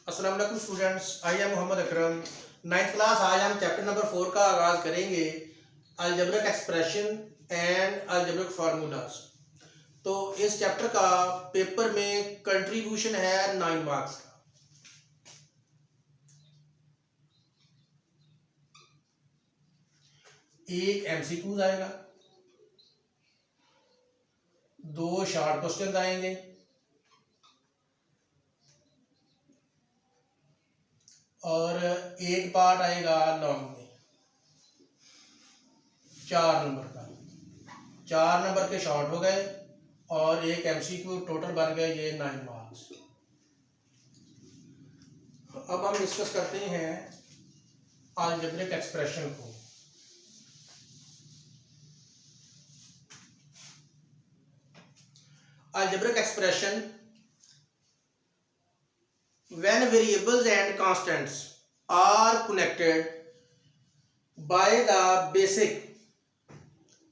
अस्सलाम वालेकुम students, I am Mohammad Akram. 9th class. आज हम चैप्टर नंबर 4 का आगाज़ करेंगे, algebraic expression and algebraic formulas. तो इस चैप्टर का पेपर में कंट्रीब्यूशन है 9 मार्क्स का। एक MCQ आएगा, 2 शॉर्ट क्वेश्चन आएंगे और एक पार्ट आएगा लॉन्ग में 4 नंबर का। 4 नंबर के शॉर्ट हो गए और एक MCQ, टोटल बन गए ये 9 मार्क्स। अब हम डिस्कस करते हैं अलजेब्रिक एक्सप्रेशन को। Algebraic expression when variables and constants are connected by the basic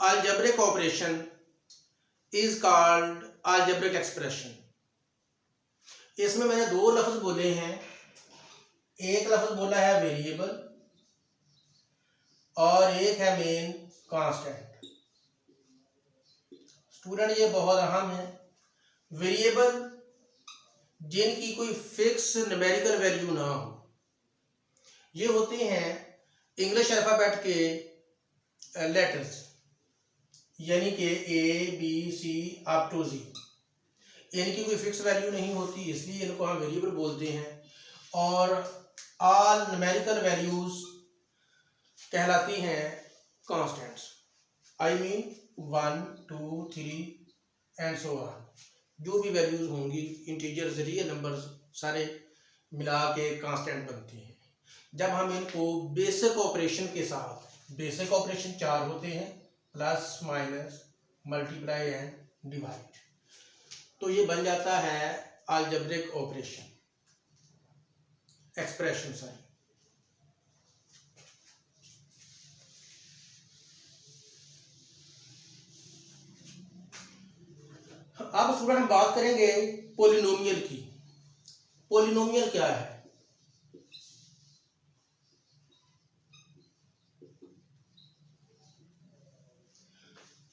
algebraic operation is called algebraic expression। इसमें मैंने 2 लफ्ज बोले हैं। एक लफ्ज बोला है वेरिएबल और एक है मेन कांस्टेंट। स्टूडेंट ये बहुत अहम है। वेरिएबल जिनकी कोई फिक्स न्यूमेरिकल वैल्यू ना हो, ये होते हैं इंग्लिश अल्फाबेट के लेटर्स, यानी कि ABC अप टू Z। इनकी कोई फिक्स वैल्यू नहीं होती, इसलिए इनको हम वेरिएबल बोलते हैं। और ऑल न्यूमेरिकल वैल्यूज कहलाती हैं constants. I mean 1 2 3 and so on. जो भी वैल्यूज होंगी, इंटीजर्स, रियल नंबर्स, सारे मिला के कांस्टेंट बनते हैं। जब हम इनको बेसिक ऑपरेशन के साथ, बेसिक ऑपरेशन 4 होते हैं, plus minus multiply and divide, तो ये बन जाता है अलजेब्रिक ऑपरेशन एक्सप्रेशन। सॉरी, अब स्टूडेंट हम बात करेंगे पोलिनोमियल की। पोलिनोमियल क्या है?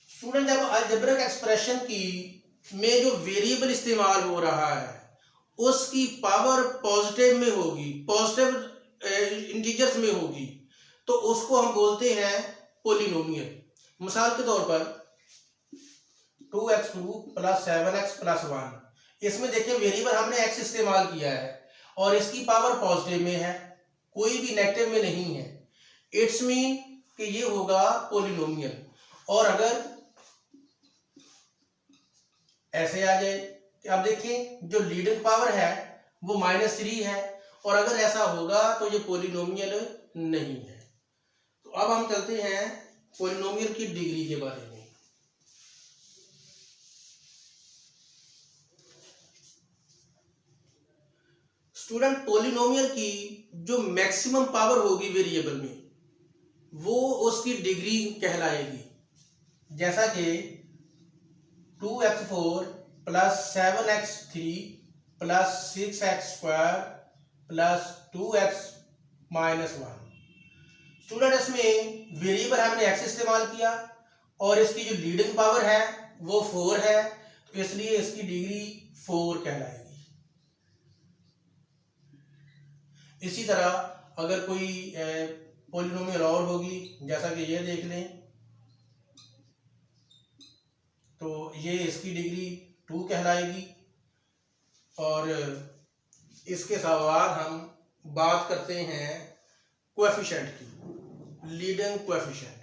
स्टूडेंट जब अलजेब्रिक एक्सप्रेशन की में जो वेरिएबल इस्तेमाल हो रहा है उसकी पावर पॉजिटिव में होगी, पॉजिटिव इंटीजर्स में होगी, तो उसको हम बोलते हैं पोलिनोमियल। मिसाल के तौर पर 2x2 प्लस 7x प्लस 1, इसमें देखिए वेरिएबल हमने x इस्तेमाल किया है और इसकी पावर पॉजिटिव में है, कोई भी नेगेटिव में नहीं है। इट्स मीन कि ये होगा पोलिनोमियल। और अगर ऐसे आ जाए कि अब देखिए जो लीडिंग पावर है वो -3 है, और अगर ऐसा होगा तो ये पोलिनोमियल नहीं है। तो अब हम चलते हैं पोलिनोमियल की डिग्री के बारे में। स्टूडेंट पोलिनोमियल की जो मैक्सिमम पावर होगी वेरिएबल में, वो उसकी डिग्री कहलाएगी। जैसा कि 2x4 plus 7x3 plus 6x² plus 2x minus 1। Student इसमें वेरिएबल हमने x इस्तेमाल किया और इसकी जो लीडिंग पावर है वो 4 है, इसलिए इसकी डिग्री 4 कहलाएगी। इसी तरह अगर कोई पोलिनोमियल और होगी, जैसा कि ये देख लें, तो ये इसकी डिग्री 2 कहलाएगी। और इसके साथ हम बात करते हैं कोएफिशिएंट की, लीडिंग कोएफिशिएंट।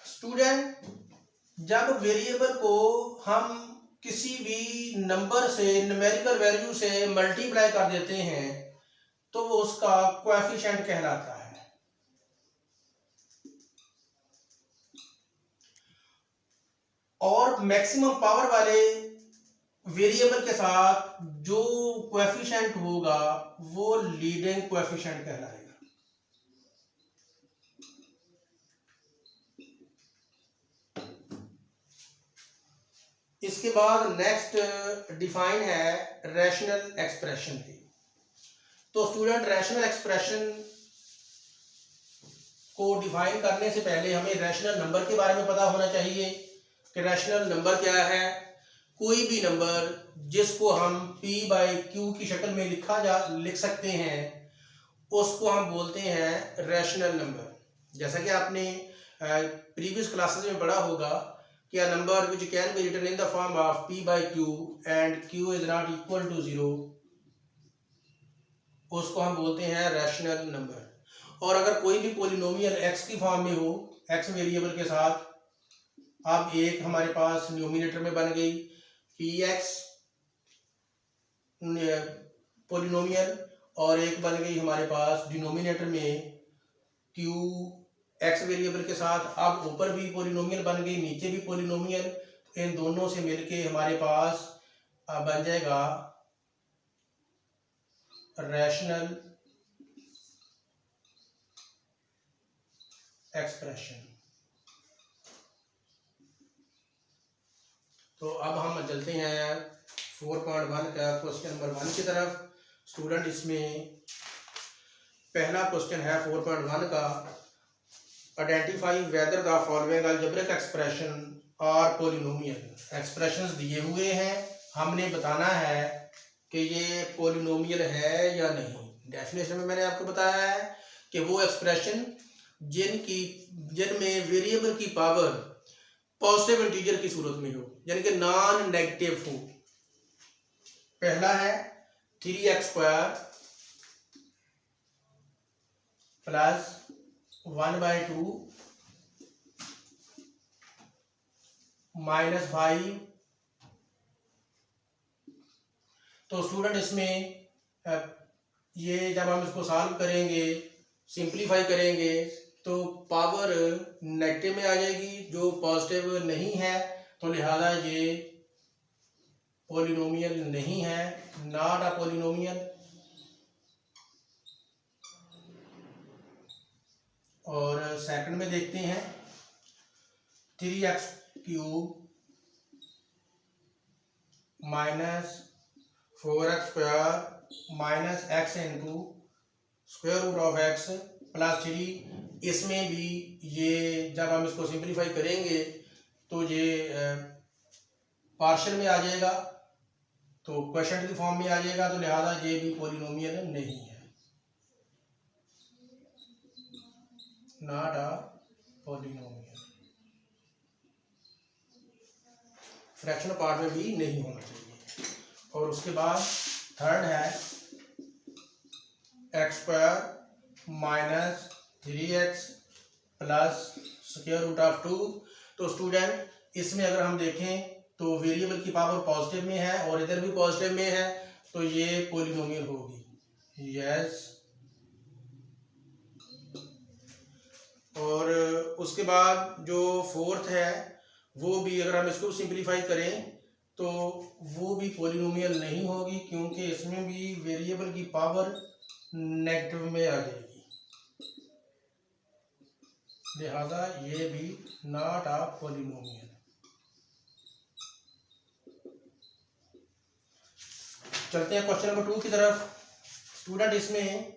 स्टूडेंट जब वेरिएबल को हम किसी भी नंबर से, न्यूमेरिकल वैल्यू से मल्टीप्लाई कर देते हैं तो वो उसका कोएफिशिएंट कहलाता है। और मैक्सिमम पावर वाले वेरिएबल के साथ जो कोएफिशिएंट होगा वो लीडिंग कोएफिशिएंट कहलाएगा। इसके बाद नेक्स्ट डिफाइन है रैशनल एक्सप्रेशन की। तो स्टूडेंट रैशनल एक्सप्रेशन को डिफाइन करने से पहले हमें रैशनल नंबर के बारे में पता होना चाहिए कि रैशनल नंबर क्या है। कोई भी नंबर जिसको हम p/q की शक्ल में लिख सकते हैं उसको हम बोलते हैं रैशनल नंबर। जैसा कि आपने प्रीवियस क्लासेस में पढ़ा होगा कि a number which can be written in the form of p/q and q is not equal to 0 उसको हम बोलते हैं रैशनल नंबर। और अगर कोई भी पोलिनोमियल x की फॉर्म में हो, x वेरिएबल के साथ, अब एक हमारे पास न्यूमिनेटर में बन गई px पोलिनोमियल और एक बन गई हमारे पास डिनोमिनेटर में q x वेरिएबल के साथ। अब ऊपर भी पोलिनोमियल बन गई, नीचे भी पोलिनोमियल। इन दोनों से मिलके हमारे पास बन जाएगा रैशनल एक्सप्रेशन। तो अब हम चलते हैं 4.1 का क्वेश्चन नंबर 1 की तरफ। स्टूडेंट इसमें पहला क्वेश्चन है 4.1 का, identify whether the following algebraic expression और पोलिनोमियल। एक्सप्रेशंस दिए हुए हैं, हमने बताना है कि ये पोलिनोमियल है या नहीं। डेफिनेशन में मैंने आपको बताया है कि वो एक्सप्रेशन जिनमें वेरिएबल की पावर पॉजिटिव इंटीजर की सूरत में हो, यानी कि नॉन नेगेटिव हो। पहला है 3x² प्लस 1/2 -5। तो स्टूडेंट इसमें ये जब हम इसको सॉल्व करेंगे, सिंप्लीफाई करेंगे, तो पावर नेगेटिव में आ जाएगी जो पॉजिटिव नहीं है, तो लिहाजा ये पॉलिनोमियल नहीं है, नॉट अ पॉलिनोमियल। और सेकंड में देखते हैं 3x³ minus 4x² minus x into square root of x plus 3। इसमें भी ये जब हम इसको सिंप्लीफाई करेंगे तो ये पार्शियल में आ जाएगा, तो क्वोशिएंट की फॉर्म में आ जाएगा, तो लिहाजा ये भी पॉलिनोमियल नहीं है, not a polynomial. Fractional part में भी नहीं होना चाहिए। और उसके बाद थर्ड है x² minus 3x plus square root of 2। तो स्टूडेंट इसमें अगर हम देखें तो वेरिएबल की पावर पॉजिटिव में है और इधर भी पॉजिटिव में है, तो ये पॉलिनोमियल होगी, यस। और उसके बाद जो फोर्थ है वो भी अगर हम इसको सिंप्लीफाई करें तो वो भी पॉलिनोमियल नहीं होगी, क्योंकि इसमें भी वेरिएबल की पावर नेगेटिव में आ जाएगी, लिहाजा ये भी नॉट अ पॉलिनोमियल। चलते हैं क्वेश्चन नंबर 2 की तरफ। स्टूडेंट इसमें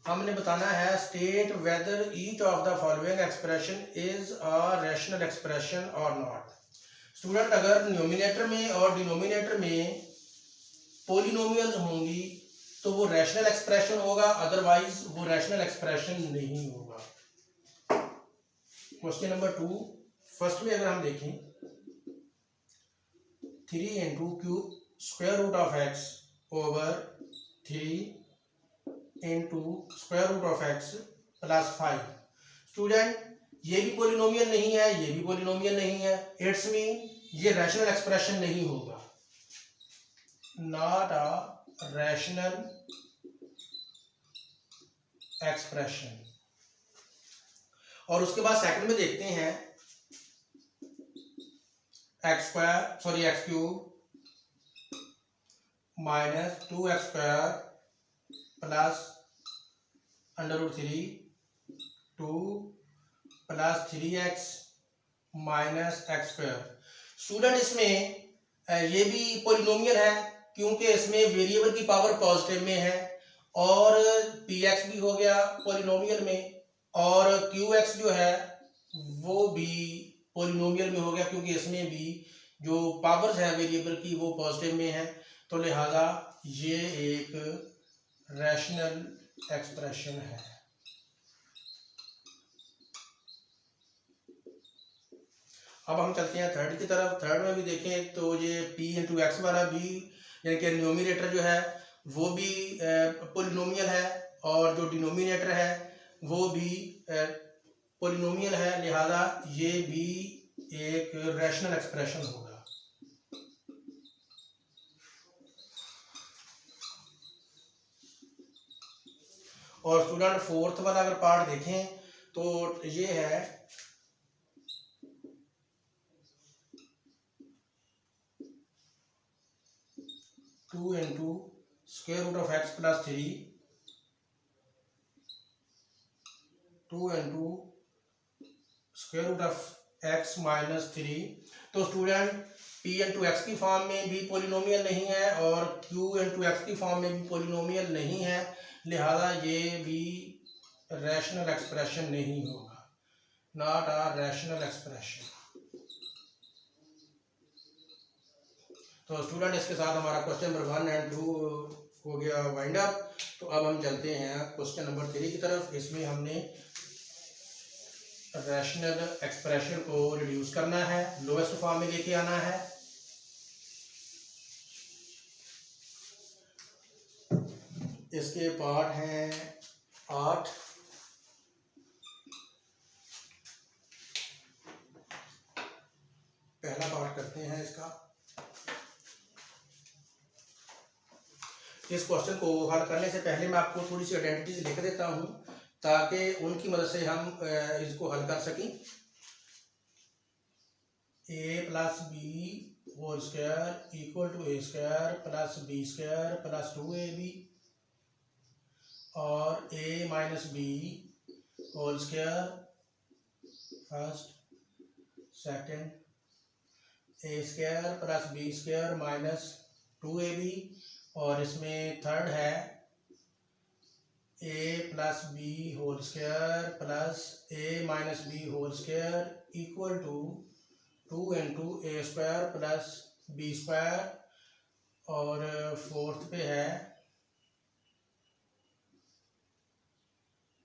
हमने बताना है state whether each of the following expression is a rational expression और नॉट। स्टूडेंट अगर न्यूमिनेटर में और डिनोमिनेटर में पॉलिनोमियल्स होंगी तो वो रैशनल एक्सप्रेशन होगा, अदरवाइज वो रैशनल एक्सप्रेशन नहीं होगा। क्वेश्चन नंबर 2 फर्स्ट में अगर हम देखें 3 into cube square root of x over 3 into square root of x plus 5। Student ये भी पॉलिनोमियल नहीं है, ये भी पॉलिनोमियल नहीं है, इट्स मीन ये रैशनल एक्सप्रेशन नहीं होगा, नॉट अ रैशनल एक्सप्रेशन। और उसके बाद सेकंड में देखते हैं x³ minus 2x² plus √3 2 plus 3x minus x²। Student इसमें ये भी पॉलिनोमियल है क्योंकि इसमें वेरिएबल की पावर पॉजिटिव में है, और पी एक्स भी हो गया पॉलिनोमियल में, और क्यू एक्स जो है वो भी पॉलिनोमियल में हो गया क्योंकि इसमें भी जो पावर्स है वेरिएबल की वो पॉजिटिव में है। तो लिहाजा ये एक रैशनल एक्सप्रेशन है। अब हम चलते हैं थर्ड की तरफ। थर्ड में भी देखें तो ये p इंटू एक्स वाला भी, यानी कि न्यूमिनेटर जो है वो भी पॉलिनोमियल है, और जो डिनोमिनेटर है वो भी पॉलिनोमियल है, लिहाजा ये भी एक रैशनल एक्सप्रेशन होगा। और स्टूडेंट फोर्थ वाला अगर पार्ट देखें तो ये है 2 into square root of x plus 3, 2 into square root of x minus 3। तो स्टूडेंट p इंटू एक्स की फॉर्म में भी पॉलिनोमियल नहीं है और q इंटू एक्स की फॉर्म में भी पॉलिनोमियल नहीं है, लिहाजा ये भी रैशनल एक्सप्रेशन नहीं होगा, नॉट अ रैशनल एक्सप्रेशन। तो स्टूडेंट इसके साथ हमारा क्वेश्चन नंबर 1 एंड 2 हो गया वाइंड अप। तो अब हम चलते हैं क्वेश्चन नंबर 3 की तरफ। इसमें हमने रैशनल एक्सप्रेशन को रिड्यूस करना है, लोएस्ट फॉर्म में लेके आना है। इसके पार्ट हैं 8। पहला पार्ट करते हैं इसका। इस क्वेश्चन को हल करने से पहले मैं आपको थोड़ी सी आइडेंटिटीज लिख देता हूं ताकि उनकी मदद से हम इसको हल कर सकें। a plus B whole square equal to A square plus B square plus 2ab, और a minus b whole square first second, a square plus B square minus 2ab, और इसमें थर्ड है a plus B whole square plus a minus b whole square equal to 2 into A square plus B square, और fourth पे है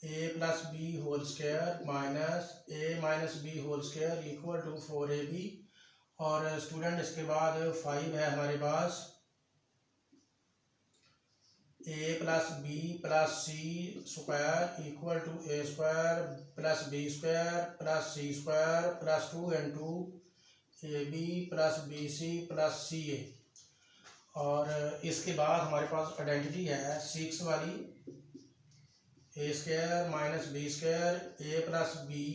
a plus B whole square minus a minus b whole square equal to 4ab, और student इसके बाद 5 है हमारे पास a plus B plus C square equal to A square plus B square plus C square plus 2 into A B plus B C plus C A, और इसके बाद हमारे पास आइडेंटिटी है 6 वाली, A square minus B square A plus B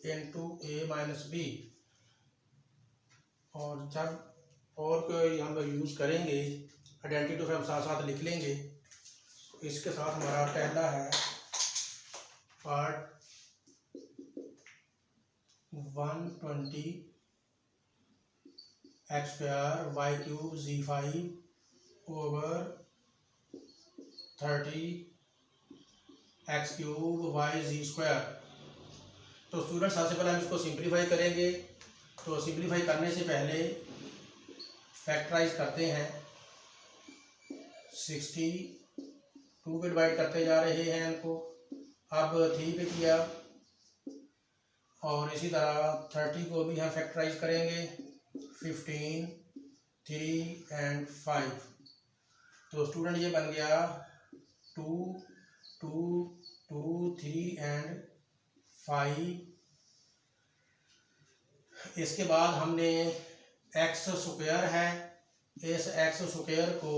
into A minus B, और जब और कोई हम यूज़ करेंगे आइडेंटिटी तो हम साथ साथ लिख लेंगे। इसके साथ हमारा पहला है part 120 x square y cube z5 over 30 x cube y z square. तो स्टूडेंट सबसे पहले हम इसको सिंप्लीफाई करेंगे। तो सिंप्लीफाई करने से पहले फैक्टराइज करते हैं। 62 पे डिवाइड करते जा रहे हैं इनको, अब 3 पे किया, और इसी तरह 30 को भी हम फैक्टराइज करेंगे 15, 3 एंड 5। तो स्टूडेंट ये बन गया 2, 2, 2, 3 एंड 5। इसके बाद हमने एक्स स्क्वायर है, इस एक्स स्क्वायर को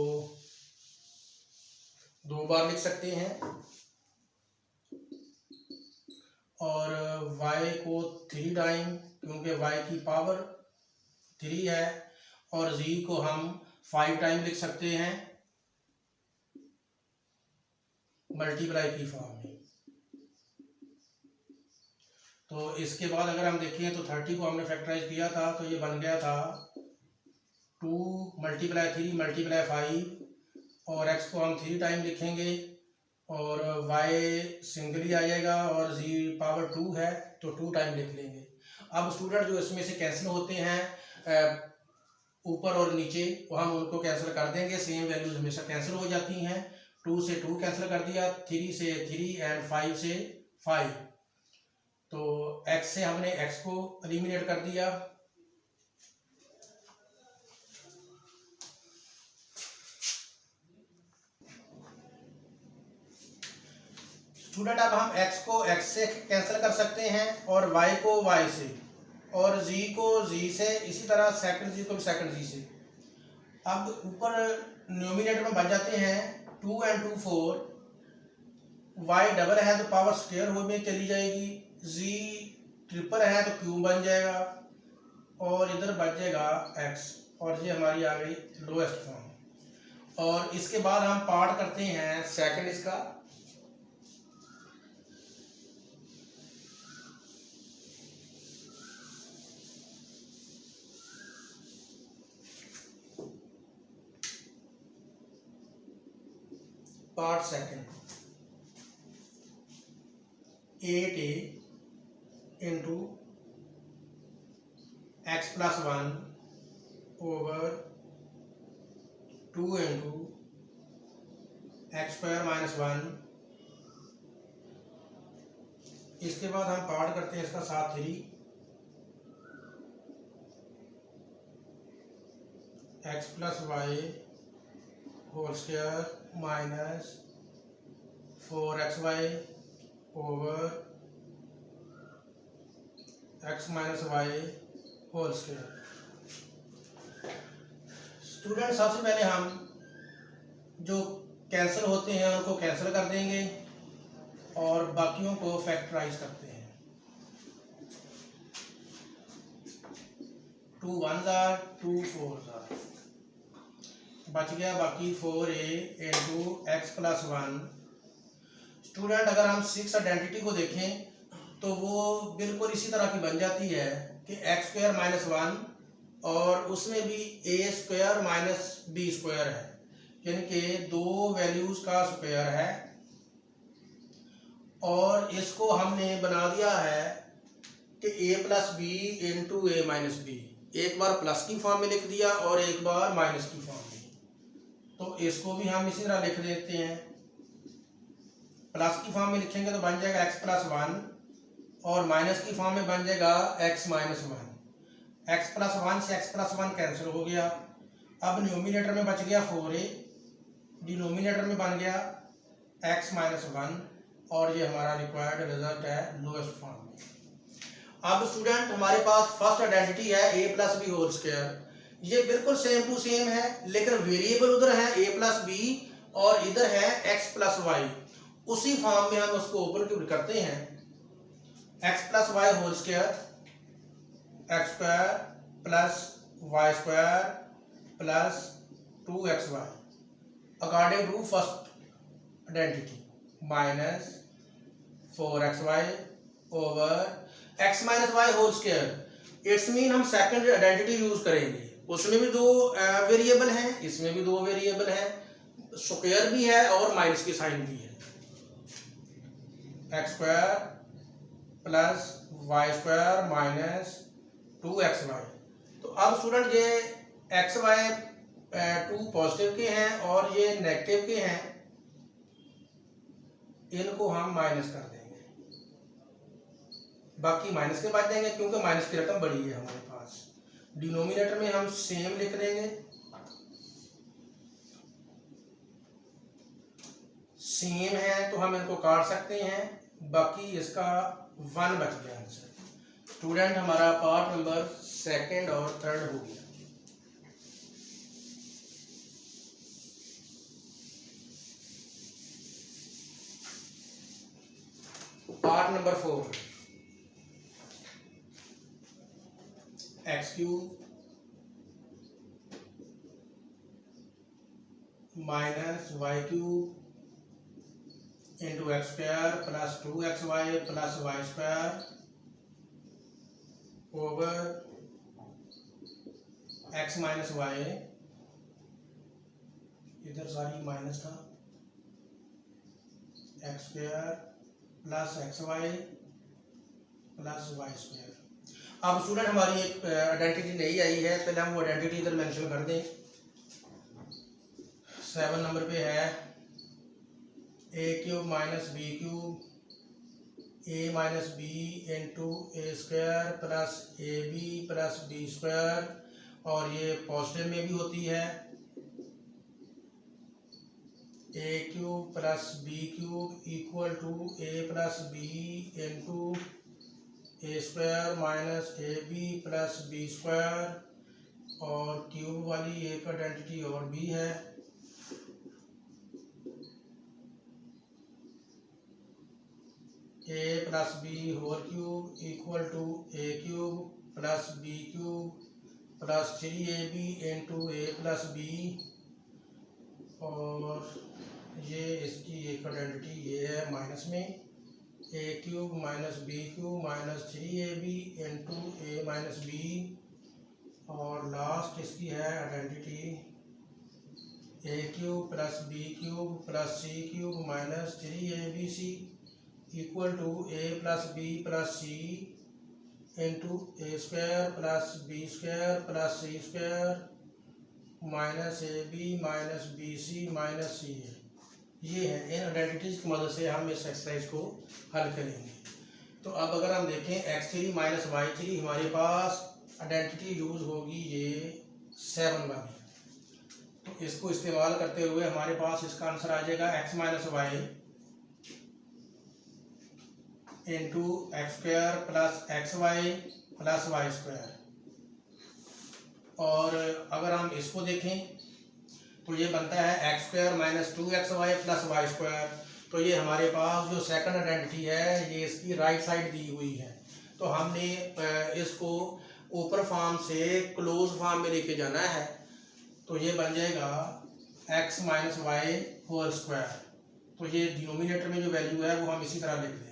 2 बार लिख सकते हैं, और y को 3 टाइम क्योंकि y की पावर 3 है, और z को हम 5 टाइम लिख सकते हैं मल्टीप्लाई की फॉर्म में। तो इसके बाद अगर हम देखें तो 30 को हमने फैक्टराइज किया था तो ये बन गया था 2 × 3 × 5 और x को हम 3 टाइम लिखेंगे और y सिंगली आ जाएगा और z पावर 2 है तो 2 टाइम लिख लेंगे। अब स्टूडेंट जो इसमें से कैंसिल होते हैं ऊपर और नीचे वो हम उनको कैंसिल कर देंगे, सेम वैल्यूज हमेशा कैंसिल हो जाती हैं। 2 से 2 कैंसिल कर दिया, 3 से 3 एंड 5 से 5। तो x से हमने x को एलिमिनेट कर दिया। स्टूडेंट अब हम x को x से कैंसिल कर सकते हैं और y को y से और z को z से, इसी तरह सेकंड z को भी सेकंड z से। अब ऊपर न्यूमिनेटर में बन जाते हैं 2 and 2 4, y डबल है तो पावर स्क्वायर हो में चली जाएगी, z ट्रिपल है तो क्यूब बन जाएगा और इधर बच जाएगा x और ये हमारी आ गई लोएस्ट फॉर्म। और इसके बाद हम पार्ट करते हैं सेकंड इसका। Part second 8a into x plus 1 over 2 into x square minus 1। इसके बाद हम पार्ट करते हैं इसका 7 x plus y whole square minus 4xy over x minus y whole square. Student सबसे पहले हम जो कैंसिल होते हैं उनको कैंसिल कर देंगे और बाकियों को फैक्टराइज करते हैं। 2 1s are 2 4s are, बच गया बाकी 4a into x plus 1। Student अगर हम 6 आइडेंटिटी को देखें तो वो बिल्कुल इसी तरह की बन जाती है कि एक्स स्क्वायर माइनस 1 और उसमें भी ए स्क्वायर माइनस बी स्क्वायर है, यानी कि 2 वैल्यूज का स्क्वायर है। और इसको हमने बना दिया है कि ए plus B into A minus B, एक बार प्लस की फॉर्म में लिख दिया और एक बार माइनस की फॉर्म में। तो इसको भी हम इसी तरह लिख देते हैं। प्लस की फॉर्म में लिखेंगे तो बन जाएगा x प्लस 1 और माइनस की फॉर्म में बन जाएगा x माइनस 1। x प्लस 1 से x प्लस 1 कैंसिल हो गया। अब न्यूमिनेटर में बच गया 4a, डिनोमिनेटर में बन गया x माइनस 1 और ये हमारा रिक्वायर्ड रिजल्ट है लोएस्ट फॉर्म में। अब स्टूडेंट हमारे पास फर्स्ट आइडेंटिटी है a plus B whole square, ये बिल्कुल सेम टू सेम है लेकिन वेरिएबल उधर है a प्लस बी और इधर है x प्लस वाई। उसी फॉर्म में हम उसको ओपन क्यूब करते हैं। x plus y whole square x square plus y square plus 2xy according to first identity minus 4xy over x minus y whole square. It's mean हम second identity use करेंगे, उसमें भी 2 variable हैं, इसमें भी 2 variable हैं, square भी है और माइनस की साइन भी है। X square plus y square minus 2xy। तो अब स्टूडेंट ये एक्स वाई 2 पॉजिटिव के हैं और ये नेगेटिव के हैं, इनको हम माइनस कर देंगे, बाकी माइनस के बच जाएंगे क्योंकि माइनस की रकम बड़ी है हमारे पास। डिनोमिनेटर में हम सेम लिख देंगे, सेम है तो हम इनको काट सकते हैं, बाकी इसका 1 बच गया आंसर। स्टूडेंट हमारा पार्ट नंबर सेकंड और थर्ड हो गया। Part number 4 x cube minus y cube into x square plus 2xy plus y square over x minus y, इधर सारी माइनस था, x square plus x y plus y square. अब student हमारी एक identity नहीं आई है, पहले हम वो आइडेंटिटी इधर मेंशन कर दें। 7 नंबर पे है A cube minus B cube A minus B into A square plus A B plus B square, और ये पॉजिटिव में भी होती है, A cube plus B cube equal to A plus B into A square minus A B plus B square, और cube वाली एक identity और भी है, A plus B whole cube equal to A cube plus B cube plus 3ab into A plus B, और ये इसकी एक आइडेंटिटी ये है माइनस में, A cube minus B cube minus 3ab into A minus B, और last इसकी है identity A cube plus B cube plus C cube minus 3abc equal to A plus B plus C into A square plus B square plus C square minus A B minus B C minus C है। ये है, इन identities की मदद से हम इस exercise को हल करेंगे। तो अब अगर हम देखें x3 माइनस y3, हमारे पास आइडेंटिटी यूज होगी ये 7 वाली, तो इसको इस्तेमाल करते हुए हमारे पास इसका आंसर आ जाएगा x minus y into x square plus x y plus y square, और अगर हम इसको देखें तो ये बनता है x square minus 2xy plus y square. तो ये हमारे पास जो सेकंड आइडेंटिटी है ये इसकी राइट साइड दी हुई है, तो हमने इसको ऊपर फॉर्म से क्लोज फॉर्म में लेके जाना है, तो ये बन जाएगा x minus y whole square. तो ये डिनोमिनेटर में जो वैल्यू है वो हम इसी तरह लिख देंगे,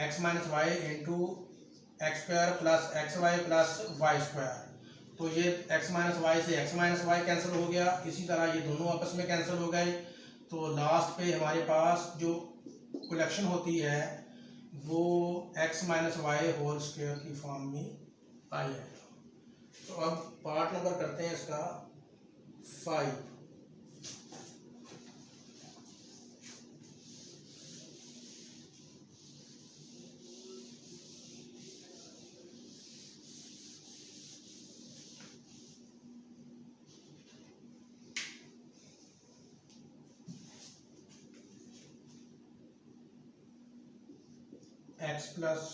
x minus y into x square plus x y plus y square. तो ये x माइनस वाई से x माइनस वाई कैंसिल हो गया, इसी तरह ये दोनों आपस में कैंसिल हो गए, तो लास्ट पे हमारे पास जो कलेक्शन होती है वो x minus y whole square की फॉर्म में आ जाएगा। तो अब पार्ट नंबर करते हैं इसका 5। x plus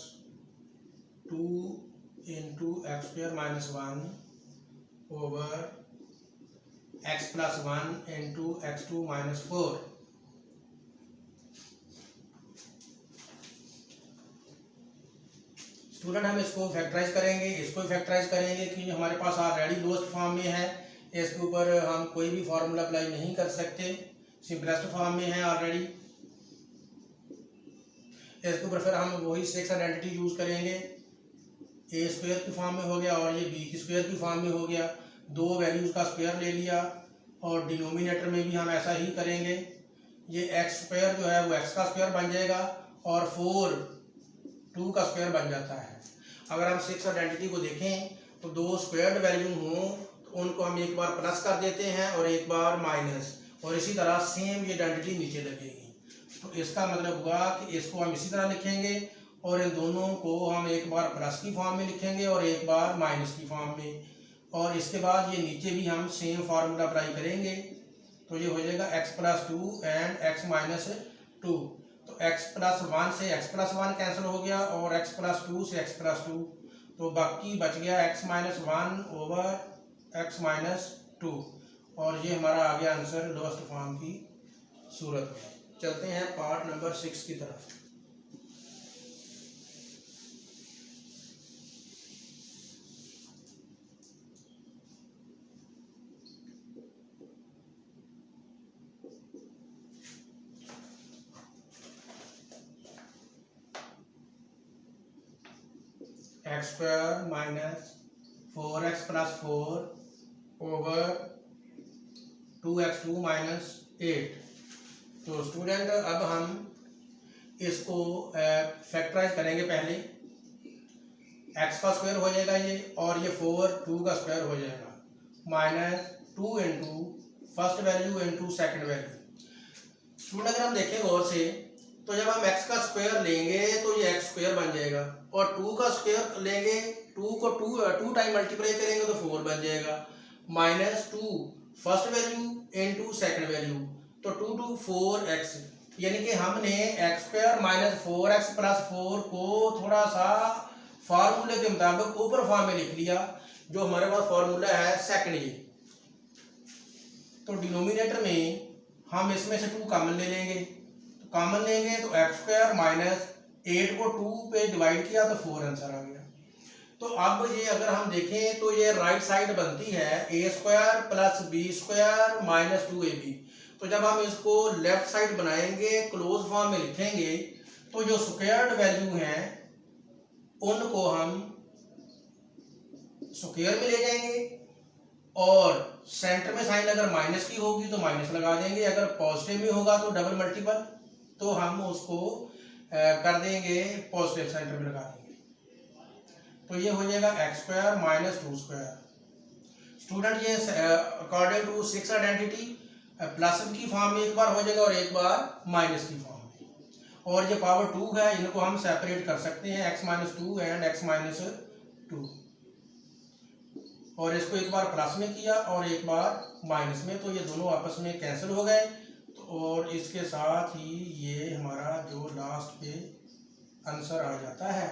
2 into x square minus 1 over x plus 1 into x2 minus 4। Student हम इसको फैक्टराइज करेंगे, इसको फैक्टराइज करेंगे कि हमारे पास ऑलरेडी लोएस्ट फॉर्म में है, इसके ऊपर हम कोई भी फार्मूला अप्लाई नहीं कर सकते, सिंपलेस्ट फॉर्म में है ऑलरेडी। इसके ऊपर फिर हम वही 6 आइडेंटिटी यूज करेंगे, ए स्क्वायर की फॉर्म में हो गया और ये बी की स्क्वायर की फॉर्म में हो गया, दो वैल्यूज का स्क्वायर ले लिया, और डिनोमिनेटर में भी हम ऐसा ही करेंगे, ये एक्स स्क्वायर जो है वो एक्स का स्क्वायर बन जाएगा और 4 2 का स्क्वायर बन जाता है। अगर हम 6 आइडेंटिटी को देखें तो दो स्क्वायर्ड वैल्यू हों तो उनको हम एक बार प्लस कर देते हैं और एक बार माइनस, और इसी तरह सेम ये आइडेंटिटी नीचे लगेगी। तो इसका मतलब हुआ कि इसको हम इसी तरह लिखेंगे और इन दोनों को हम एक बार प्लस की फॉर्म में लिखेंगे और एक बार माइनस की फॉर्म में, और इसके बाद ये नीचे भी हम सेम फार्मूला अप्लाई करेंगे। तो ये हो जाएगा x plus 2 and x minus 2। तो x प्लस 1 से x प्लस 1 कैंसिल हो गया और x प्लस 2 से x प्लस 2, तो बाकी बच गया x minus 1 over x minus 2, और ये हमारा आ गया आंसर लोएस्ट फॉर्म की सूरत में। चलते हैं पार्ट नंबर 6 की तरफ। X square minus 4x plus 4 over 2x2 minus 8। तो स्टूडेंट अब हम इसको फैक्टराइज करेंगे। पहले x का स्क्वायर हो जाएगा ये, और ये 4 2 का स्क्वायर हो जाएगा, minus 2 into first value into second value. Student अगर हम देखें गौर से, तो जब हम x का स्क्वायर लेंगे तो ये x स्क्वायर बन जाएगा, और 2 का स्क्वायर लेंगे, 2 को 2 टाइम मल्टीप्लाई करेंगे तो 4 बन जाएगा, minus 2 first value into second value, तो 2 2 4x, यानी कि हमने x square minus 4x plus 4 को थोड़ा सा फार्मूले के मुताबिक ऊपर फॉर्म में लिख लिया, जो हमारे पास फार्मूला है सेकंड ये। तो डिनोमिनेटर में हम इसमें से 2 कॉमन ले लेंगे, तो कॉमन लेंगे तो एक्स स्क्वायर माइनस 8 को 2 पे डिवाइड किया तो 4 आंसर आ गया। तो अब ये अगर हम देखें तो ये राइट साइड बनती है A square plus B square minus 2ab। तो जब हम इसको लेफ्ट साइड बनाएंगे, क्लोज फॉर्म में लिखेंगे, तो जो स्क्वायर्ड वैल्यू हैं उनको हम स्क्वायर में ले जाएंगे, और सेंटर में साइन अगर माइनस की होगी तो माइनस लगा देंगे, अगर पॉजिटिव में होगा तो डबल मल्टीपल, तो हम उसको कर देंगे पॉजिटिव, सेंटर में लगा देंगे। तो ये हो जाएगा x square minus 2 square. Student ये अकॉर्डिंग टू 6 आइडेंटिटी प्लस की फॉर्म में एक बार हो जाएगा और एक बार माइनस की फॉर्म में, और ये पावर 2 है, इनको हम सेपरेट कर सकते हैं, x minus 2 and x minus 2, और इसको एक बार प्लस में किया और एक बार माइनस में, तो ये दोनों आपस में कैंसिल हो गए। तो और इसके साथ ही ये हमारा जो लास्ट पे आंसर आ जाता है,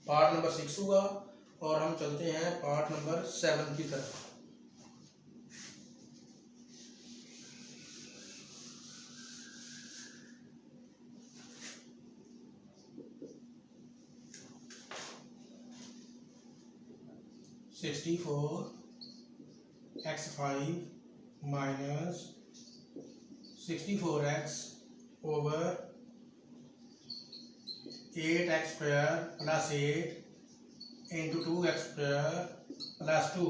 पार्ट नंबर 6 हुआ, और हम चलते हैं पार्ट नंबर 7 की तरफ। x5 minus 64x over 8x square plus 8 into 2x square plus 2।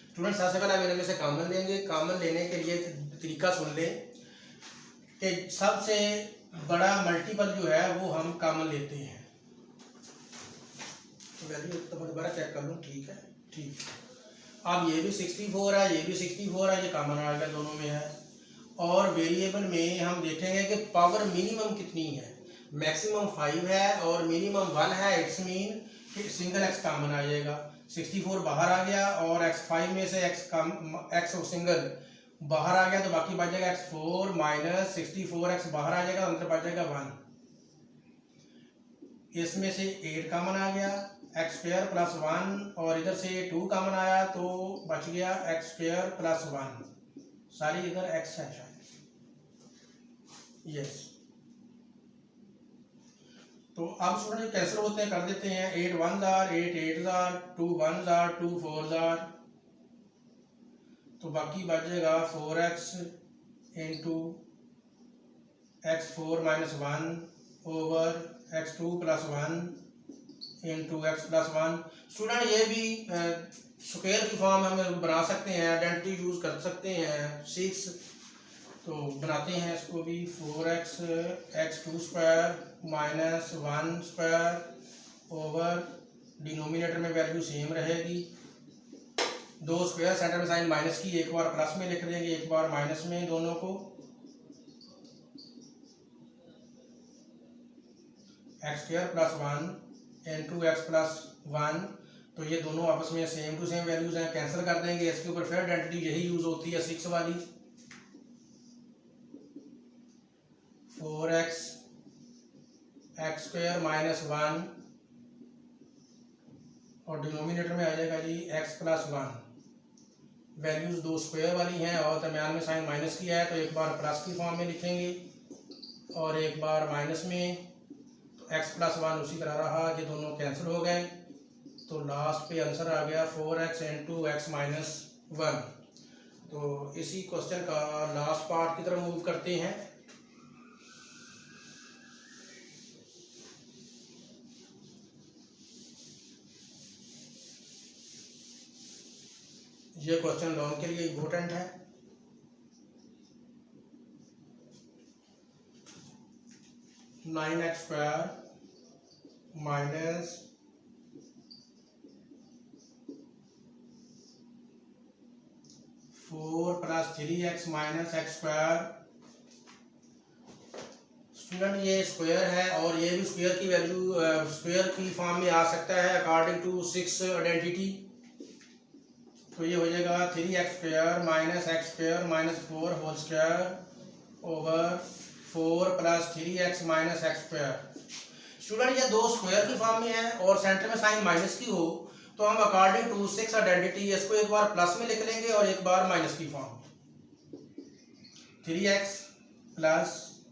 Student सबसे पहले हम इनमें से कॉमन लेंगे। कॉमन लेने के लिए तरीका सुन लें कि सबसे बड़ा मल्टीपल जो है वो हम कॉमन लेते हैं। वैल्यू तो दोबारा चेक कर लूँ, ठीक है, ठीक। अब ये भी 64 है, ये भी 64 है, ये कॉमन आ गया, दोनों में है। और वेरिएबल में हम देखेंगे कि पावर मिनिमम कितनी है, मैक्सिमम 5 है और मिनिमम 1 है, इट्स मीन कि सिंगल x कॉमन आ जाएगा। 64 बाहर आ गया और x5 में से x और सिंगल बाहर आ गया, तो बाकी बच जाएगा x4 माइनस 64x बाहर आ जाएगा, अंदर बच जाएगा 1। इसमें से 8 कॉमन आ गया, एक्स स्क्वायर प्लस 1, और इधर से 2 कॉमन आया तो बच गया एक्स स्क्वायर प्लस 1, सारी इधर x है शायद, यस। तो अब स्टूडेंट कैंसिल होते हैं, कर देते हैं, 8 1 जार 8 8 जार 2 1 जार 2 4 जार, तो बाकी बच जाएगा 4x into x4 minus 1 over x2 plus 1 into x plus 1। Student ये भी स्क्वायर की फॉर्म हम बना सकते हैं, आइडेंटिटी यूज कर सकते हैं 6, तो बनाते हैं इसको भी, 4x x2 square minus 1 square over, denominator में वैल्यू सेम रहेगी, 2 स्क्वायर, सेंटर में साइन माइनस की, एक बार प्लस में लिख देंगे, एक बार माइनस में, दोनों को x square plus 1 into x plus 1, तो ये दोनों आपस में सेम टू सेम वैल्यूज हैं, कैंसिल कर देंगे। इसके ऊपर फिर आइडेंटिटी यही यूज होती है 6 वाली, 4x एक्स स्क्वायर माइनस 1 और डिनोमिनेटर में आ जाएगा जी x प्लस 1। वैल्यूज 2 स्क्वायर वाली हैं और दरम्यान में साइन माइनस किया है, तो एक बार प्लस की फॉर्म में लिखेंगे और एक बार माइनस में, x प्लस 1 उसी तरह रहा, ये दोनों कैंसिल हो गए, तो लास्ट पे आंसर आ गया 4x इंटू एक्स माइनस 1। तो इसी क्वेश्चन का लास्ट पार्ट की तरफ मूव करते हैं। ये क्वेश्चन लोगों के लिए इम्पोर्टेंट है। Nine x square minus 4 plus 3x minus x square. Student ये स्क्वायर है और ये भी स्क्वायर की वैल्यू स्क्वायर की फॉर्म में आ सकता है अकॉर्डिंग टू 6 आइडेंटिटी। तो ये हो जाएगा 3x square minus x square minus 4 whole square over 4 plus 3x minus x square. Student ये दो स्क्वायर की फॉर्म में है और सेंटर में साइन माइनस की हो तो हम अकॉर्डिंग टू 6 आइडेंटिटी इसको एक बार प्लस में लिख लेंगे और एक बार माइनस की फॉर्म में। 3x plus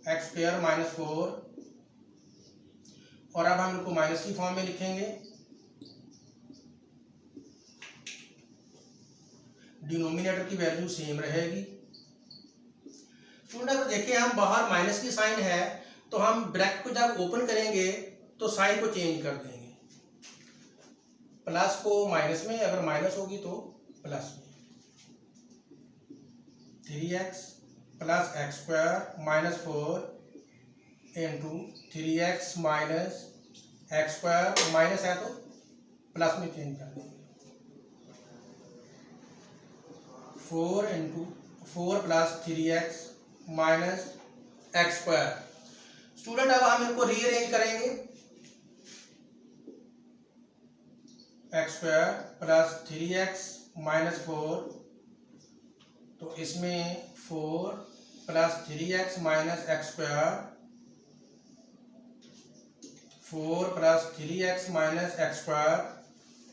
x square minus 4 और अब हम इनको माइनस की फॉर्म में लिखेंगे। डिनोमिनेटर की वैल्यू सेम रहेगी। स्टूडेंट अगर देखिए हम बाहर माइनस की साइन है तो हम ब्रैकेट को जब ओपन करेंगे तो साइन को चेंज कर देंगे, प्लस को माइनस में, अगर माइनस होगी तो प्लस में। 3x plus x square minus 4 into 3x minus x square, minus है तो प्लस में चेंज कर देंगे। 4 into 4 plus 3x minus x square. Student अब हम इनको रीअरेंज करेंगे। X square plus 3x minus 4, तो इसमें 4 plus 3x minus x square, 4 plus 3x minus x square,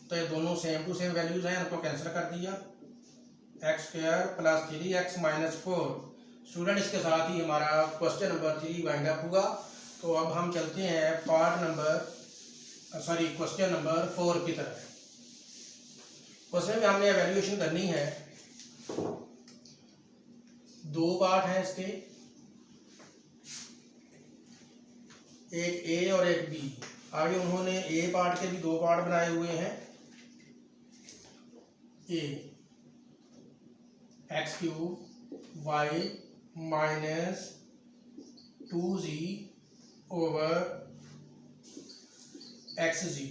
तो ये दोनों सेम टू सेम वैल्यूज हैं, इनको कैंसिल कर दिया। X square plus 3x minus 4। Student इसके साथ ही हमारा क्वेश्चन नंबर 3 वाइंड अप हुआ। तो अब हम चलते हैं क्वेश्चन नंबर 4 की तरफ। क्वेश्चन में हमने एवेल्यूएशन करनी है। दो पार्ट हैं इसके, एक ए और एक बी। आगे उन्होंने ए पार्ट के भी दो पार्ट बनाए हुए हैं। A x cube y minus 2z over x z,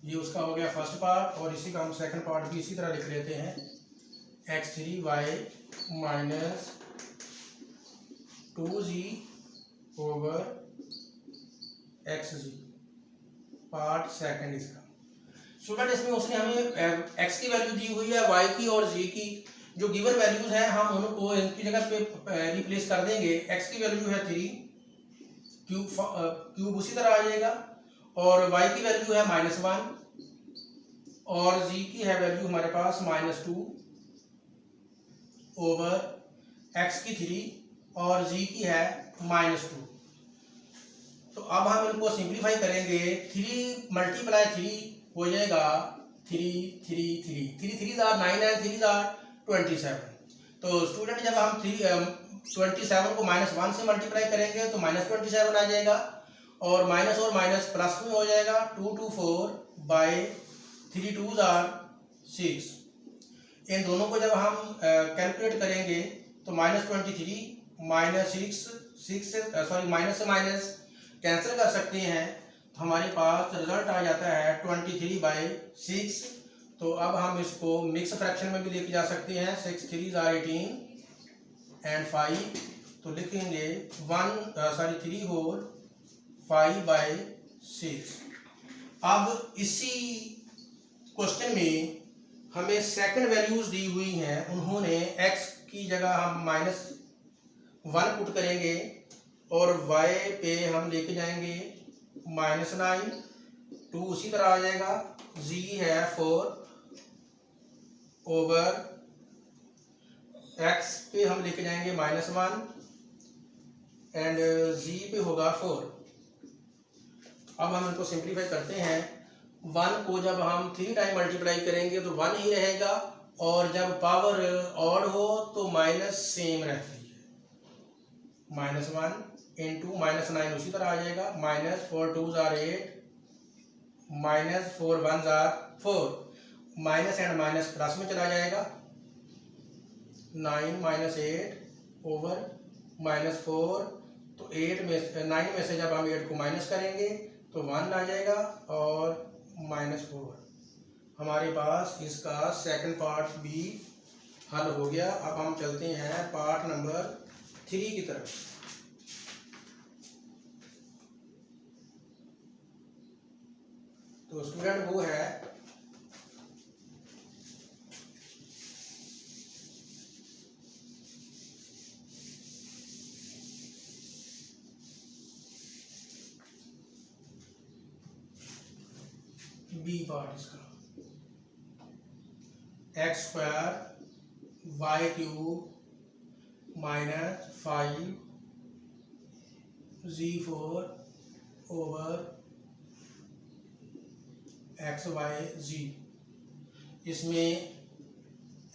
ये उसका हो गया फर्स्ट पार्ट। और इसी का हम सेकंड पार्ट भी इसी तरह लिख लेते हैं, x3y minus 2z over x z, part second इसका। स्टूडेंट इसमें उसने हमें x की वैल्यू दी हुई है, y की और z की। जो गिवन वैल्यूज हैं हम उनको इनकी जगह पे रिप्लेस कर देंगे। x की वैल्यू है 3, क्यूब उसी तरह आ जाएगा, और y की वैल्यू है -1 और z की है वैल्यू हमारे पास -2 ओवर x की 3 और z की है -2। तो अब हम इनको सिंप्लीफाई करेंगे। 3 मल्टीप्लाई 3 हो जाएगा 3 3 3 3 3 9 एंड 3 27। तो स्टूडेंट जब हम 27 को -1 से मल्टीप्लाई करेंगे तो -27 आ जाएगा, और माइनस और माइनस प्लस में हो जाएगा। 2 2 4 बाई 3 2 6। इन दोनों को जब हम कैलकुलेट करेंगे तो -23 माइनस से माइनस कैंसिल कर सकते हैं, तो हमारे पास रिजल्ट आ जाता है 23/6। तो अब हम इसको मिक्स फ्रैक्शन में भी लेके जा सकते हैं। 6 3 18 एंड 5, तो लिखेंगे 3 होल 5/6। अब इसी क्वेश्चन में हमें सेकंड वैल्यूज दी हुई हैं। उन्होंने x की जगह हम -1 पुट करेंगे और y पे हम लेके जाएंगे -9, 2 उसी तरह आ जाएगा। z है 4 ओवर x पे हम लेके जाएंगे -1 एंड z पे होगा 4। अब हम इनको सिंप्लीफाई करते हैं। 1 को जब हम 3 टाइम मल्टीप्लाई करेंगे तो 1 ही रहेगा, और जब पावर ऑड हो तो माइनस सेम रहती है। -1 इंटू -9 उसी तरह आ जाएगा। -4 2 8 -4 1 4, माइनस एंड माइनस प्लस में चला जाएगा। 9 माइनस 8 ओवर -4। तो 9 में से जब हम 8 को माइनस करेंगे तो 1 आ जाएगा और -4। हमारे पास इसका सेकंड पार्ट भी हल हो गया। अब हम चलते हैं पार्ट नंबर 3 की तरफ। तो स्टूडेंट वो है बी पार्ट इसका, x² y³ minus 5 z4 over xy/z। इसमें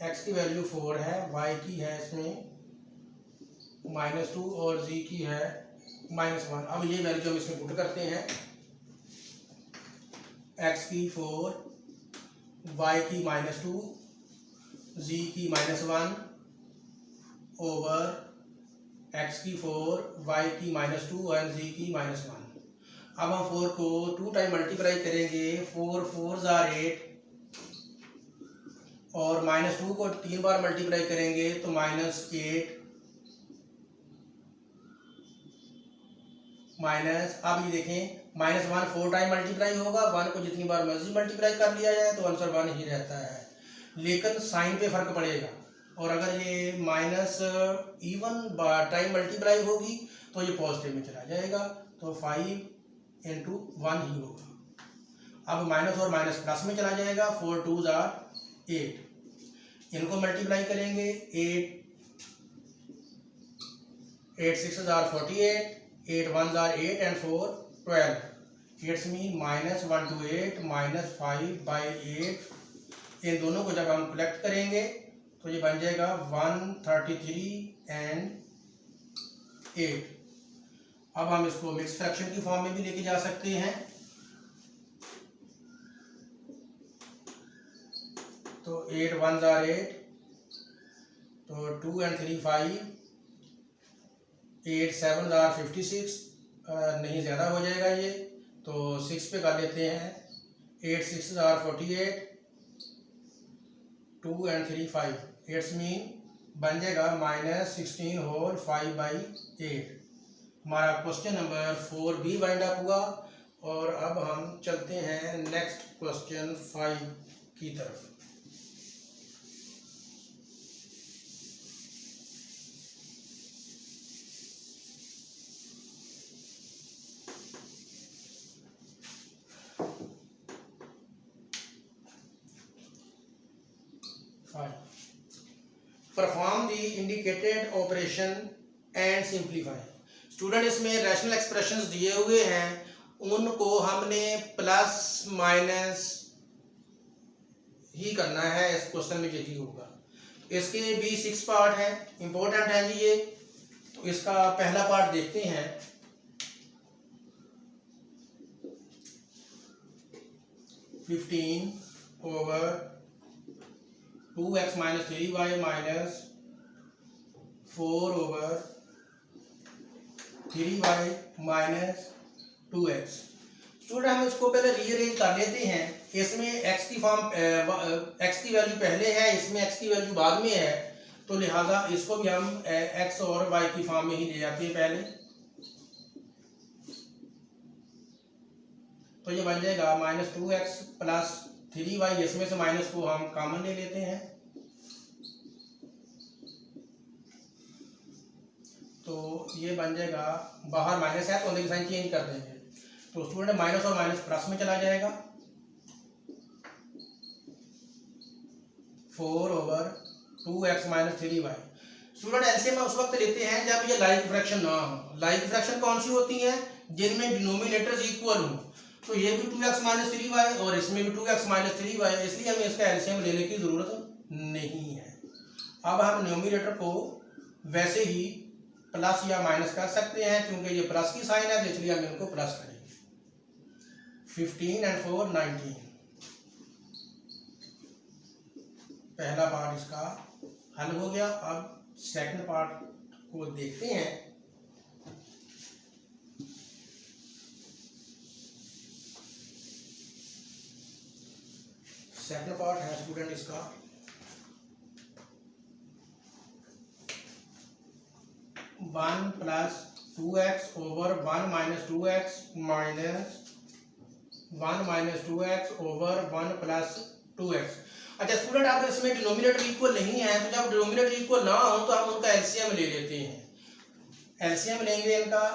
x की वैल्यू 4 है, y की है इसमें -2 और z की है -1। अब ये वैल्यू हम इसमें पुट करते हैं, x की 4, y की -2, z की -1 ओवर x की 4, y की -2 और z की -1। अब हम 4 को 2 टाइम मल्टीप्लाई करेंगे, 4 4 * 8 और -2 को 3 बार मल्टीप्लाई करेंगे तो -8 माइनस। अब ये देखें -1 4 टाइम मल्टीप्लाई होगा, 1 को जितनी बार मर्जी मल्टीप्लाई कर लिया जाए तो आंसर 1 ही रहता है, लेकिन साइन पे फर्क पड़ेगा। और अगर ये माइनस इवन टाइम मल्टीप्लाई होगी तो ये पॉजिटिव में चला जाएगा, तो 5 × 1 ही होगा। अब माइनस और माइनस प्लस में चला जाएगा, 4 2 = 8। इनको मल्टीप्लाई करेंगे, 8 6 = 48, 8 1 = 8 and 4 12। It's mean -1 to 8 -5/8। इन दोनों को जब हम कलेक्ट करेंगे तो ये बन जाएगा 133 and 8। अब हम इसको मिक्स फ्रैक्शन की फॉर्म में भी लेके जा सकते हैं। तो 8 1 = 8, तो 2 and 3 5, 8 7 = 56, नहीं ज़्यादा हो जाएगा ये, तो 6 पे कर लेते हैं। 8 6 = 48, 2 and 3 5, इट्स मीन बन जाएगा -16 होल 5/8। हमारा क्वेश्चन नंबर 4 भी वाइंड अप हुआ। और अब हम चलते हैं नेक्स्ट क्वेश्चन 5 की तरफ। Perform the indicated operation and simplify. Student इसमें रैशनल एक्सप्रेशंस दिए हुए हैं, उनको हमने प्लस माइनस ही करना है। इस क्वेश्चन में यही होगा। इसके भी 6 पार्ट हैं, इंपॉर्टेंट है जी ये। तो इसका पहला पार्ट देखते हैं। (15 / 2x - 3y - 4 / 3y - 2x। Student हम इसको पहले रीअरेंज कर लेते हैं। इसमें x की फॉर्म x की वैल्यू पहले है, इसमें x की वैल्यू बाद में है, तो लिहाजा इसको भी हम x और y की फॉर्म में ही ले जाते हैं पहले। तो ये बन जाएगा -2x + 3y, इसमें से माइनस को हम कॉमन ले लेते हैं, तो ये बन जाएगा, बाहर माइनस है तो अंदर की साइन चेंज कर देंगे। तो स्टूडेंट माइनस और माइनस प्लस में चला जाएगा, 4/2x - 3y। स्टूडेंट एलसीएम उस वक्त लेते हैं जब ये लाइक फ्रैक्शन ना हो। लाइक फ्रैक्शन कौन सी होती है? जिनमें डिनोमिनेटर्स इक्वल हो। तो ये भी 2x - 3y और इसमें भी 2x - 3y, इसलिए हमें इसका एलसीएम लेने की जरूरत नहीं है। अब हम न्यूमरेटर को वैसे ही प्लस या माइनस कर सकते हैं, क्योंकि ये प्लस की साइन है, तो इसलिए हम इनको प्लस करेंगे। 15 and 4 19, पहला पार्ट इसका हल हो गया। अब सेकंड पार्ट को देखते हैं। सेकंड पार्ट है स्टूडेंट इसका 1 + 2x over 1 - 2x minus 1 - 2x over 1 + 2x। अच्छा स्टूडेंट, आप इसमें डिनोमिनेटर इक्वल नहीं है, तो जब डिनोमिनेटर इक्वल ना हो तो हम उनका एलसीएम ले लेते हैं। एलसीएम लेंगे, इनका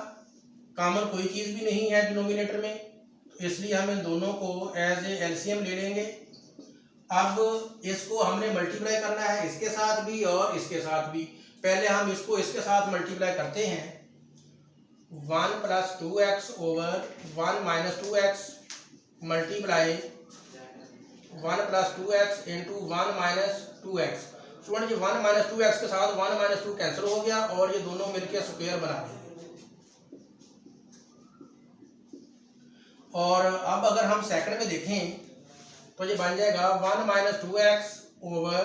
कॉमन कोई चीज़ भी नहीं है डिनोमिनेटर में, तो इसलिए हम इन दोनों को एज ए एलसीएम ले लेंगे। अब इसको हमने मल्टीप्लाई करना है इसके साथ भी और इसके साथ भी। पहले हम इसको इसके साथ मल्टीप्लाई करते हैं। 1 + 2x over 1 - 2x multiply 1 + 2x into 1 - 2x। Student, ये 1 - 2x के साथ 1 - 2 कैंसिल हो गया और ये दोनों मिलकर स्क्वायर बना देंगे। और अब अगर हम सेकंड में देखें तो ये बन जाएगा 1 - 2x over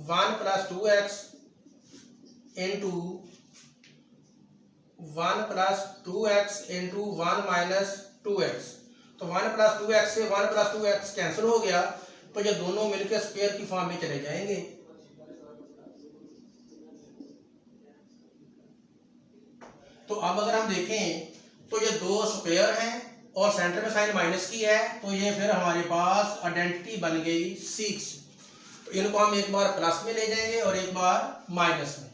1 + 2x into 1 + 2x into 1 - 2x। तो 1 + 2x से 1 + 2x कैंसिल हो गया, तो ये दोनों मिलकर स्क्वायर की फॉर्म में चले जाएंगे। तो अब अगर हम देखें तो ये दो स्क्वायर हैं और सेंटर में साइन माइनस की है, तो ये फिर हमारे पास आइडेंटिटी बन गई 6। तो इनको हम एक बार प्लस में ले जाएंगे और एक बार माइनस में।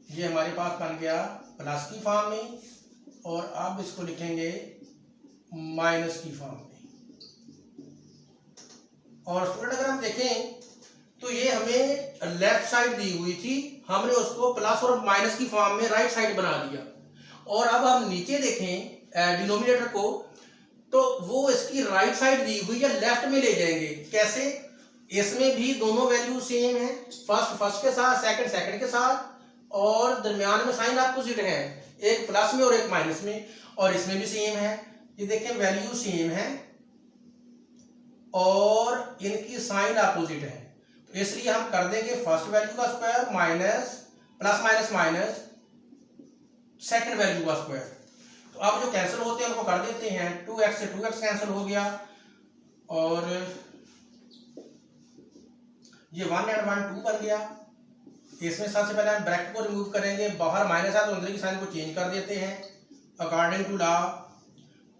ये हमारे पास बन गया प्लस की फॉर्म में, और अब इसको लिखेंगे माइनस की फॉर्म में। और स्टूडेंट अगर हम देखें तो ये हमें लेफ्ट साइड दी हुई थी, हमने उसको प्लस और माइनस की फॉर्म में राइट साइड बना दिया। और अब हम नीचे देखें डिनोमिनेटर को, तो वो इसकी राइट साइड दी हुई है, लेफ्ट में ले जाएंगे। कैसे? इसमें भी दोनों वैल्यू सेम है, फर्स्ट के साथ, सेकंड के साथ, और दरमियान में साइन अपोजिट है, एक प्लस में और एक माइनस में। और इसमें भी सेम है, ये देखें वैल्यू सेम है और इनकी साइन अपोजिट है। तो इसलिए हम कर देंगे फर्स्ट वैल्यू का square minus plus minus minus second value का स्क्वायर। तो अब जो कैंसिल होते हैं उनको कर देते हैं। 2x से 2x कैंसिल हो गया, और ये 1 और 1 2 बन गया। इसमें सबसे पहले हम ब्रैकेट को रिमूव करेंगे, बाहर माइनस है तो अंदर की साइन को चेंज कर देते हैं अकॉर्डिंग टू लॉ।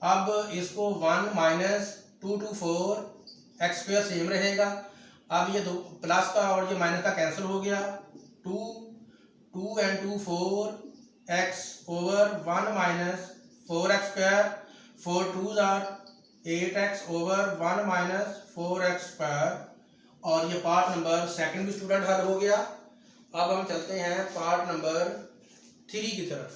अब इसको 1 - 2 to 4 x स्क्वायर सेम रहेगा। अब ये दो प्लस का और ये माइनस का कैंसिल हो गया। 2 and 2 4 x over 1 - 4x square, 4 2s are 8x over 1 - 4x square. और ये पार्ट नंबर सेकंड भी स्टूडेंट हल हो गया। अब हम चलते हैं पार्ट नंबर 3 की तरफ।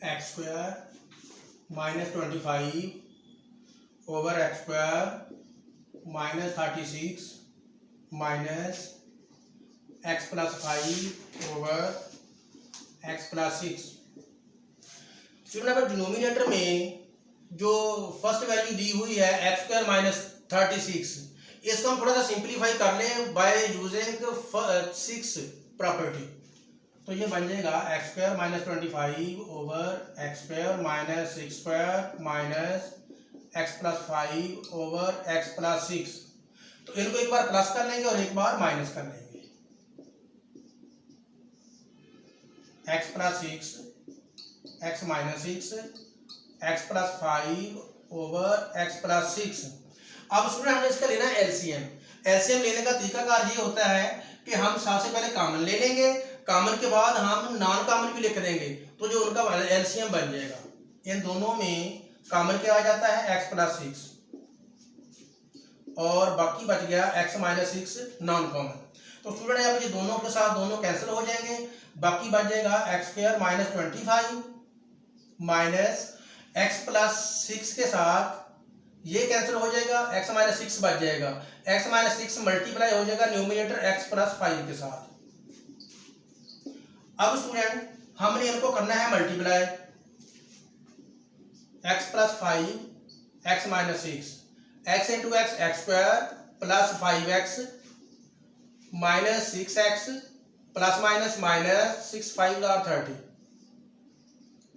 x square -25 over x square -36 minus x + 5 over x + 6। Denominator में जो फर्स्ट वैल्यू दी हुई है x स्क्वायर -36, इसको हम थोड़ा सा सिंप्लीफाई कर लें बाय यूजिंग 6 प्रॉपर्टी। तो ये बन जाएगा x square -25 over x square -6 square minus x + 5 over x + 6। तो इनको एक बार प्लस कर लेंगे और एक बार माइनस कर लेंगे। x + 6 x - 6 x + 5 over x + 6। अब स्टूडेंट हमने इसका लेना है एलसीएम। एलसीएम लेने का तरीकाकार ये होता है कि हम सबसे पहले कॉमन ले लेंगे, कॉमन के बाद हम नॉन कॉमन भी लिख देंगे, तो जो उनका एलसीएम बन जाएगा। इन दोनों में कॉमन क्या आ जाता है x + 6 और बाकी बच गया x माइनस 6 नॉन कॉमन। तो स्टूडेंट यहाँ पे ये दोनों के साथ दोनों कैंसिल हो जाएंगे, बाकी बच जाएगा x square minus 25 minus x plus 6 के साथ ये कैंसिल हो जाएगा, x माइनस 6 बच जाएगा, x माइनस 6 मल्टीप्लाई हो जाएगा न्यूमरेटर x प्लस 5 के साथ। अब स्टूडेंट हमने इनको करना है multiply, x plus 5 x minus 6, x into x x square plus 5x minus 6x plus minus minus 6 5 और 30,